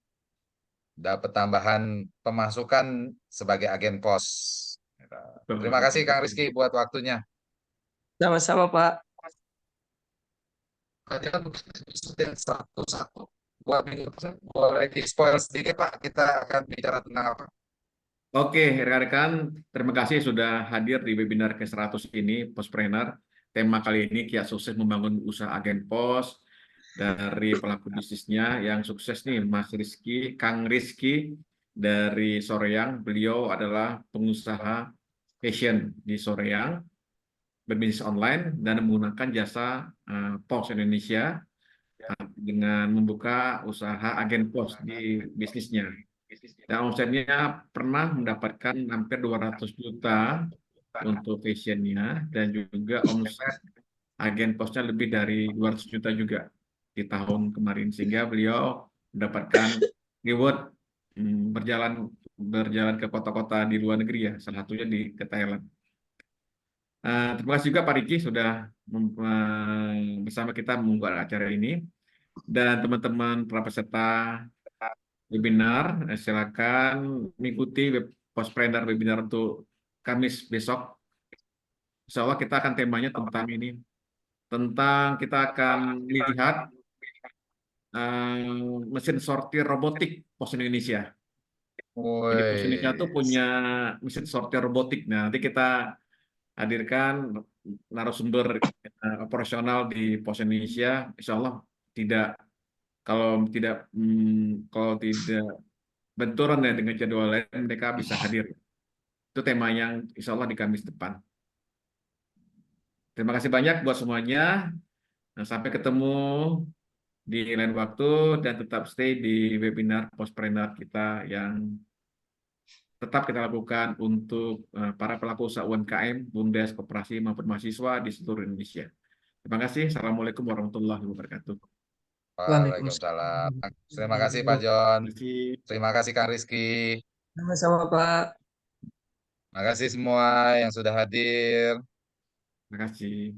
dapat tambahan pemasukan sebagai agen pos. Terima kasih Kang Rizky buat waktunya. Sama-sama Pak. Kalian satu-satu. Buat minggu depan, boleh di-spoil sedikit Pak, kita akan bicara tentang apa? Oke, rekan-rekan, terima kasih sudah hadir di webinar ke-100 ini, Pospreneur. Tema kali ini kiat sukses membangun usaha agen pos dari pelaku bisnisnya yang sukses nih, Mas Rizky, Kang Rizky dari Soreang. Beliau adalah pengusaha fashion di Soreang, berbisnis online dan menggunakan jasa Pos Indonesia dengan membuka usaha agen pos di bisnisnya. Dan omsetnya pernah mendapatkan hampir 200 juta untuk fashionnya dan juga omset agen posnya lebih dari 200 juta juga di tahun kemarin, sehingga beliau mendapatkan reward berjalan ke kota-kota di luar negeri ya, salah satunya ke Thailand. Terima kasih juga Pak Riki sudah bersama kita membuat acara ini, dan teman-teman para peserta webinar, silakan mengikuti Pospreneur webinar untuk Kamis besok. Insya Allah kita akan temanya tentang ini, tentang kita akan melihat mesin sortir robotik Pos Indonesia. Jadi Pos Indonesia itu punya mesin sortir robotik. Nah, nanti kita hadirkan narasumber operasional di Pos Indonesia. Insya Allah kalau tidak benturan ya dengan jadwal lain, mereka bisa hadir. Itu tema yang insya Allah di Kamis depan. Terima kasih banyak buat semuanya. Nah, sampai ketemu di lain waktu dan tetap stay di webinar Pospreneur kita yang tetap kita lakukan untuk para pelaku usaha UMKM, BUMDes, koperasi maupun mahasiswa di seluruh Indonesia. Terima kasih. Assalamualaikum warahmatullahi wabarakatuh. Waalaikumsalam. Terima kasih Pak John. Terima kasih Kang Rizky. Sama-sama Pak. Terima kasih semua yang sudah hadir. Terima kasih.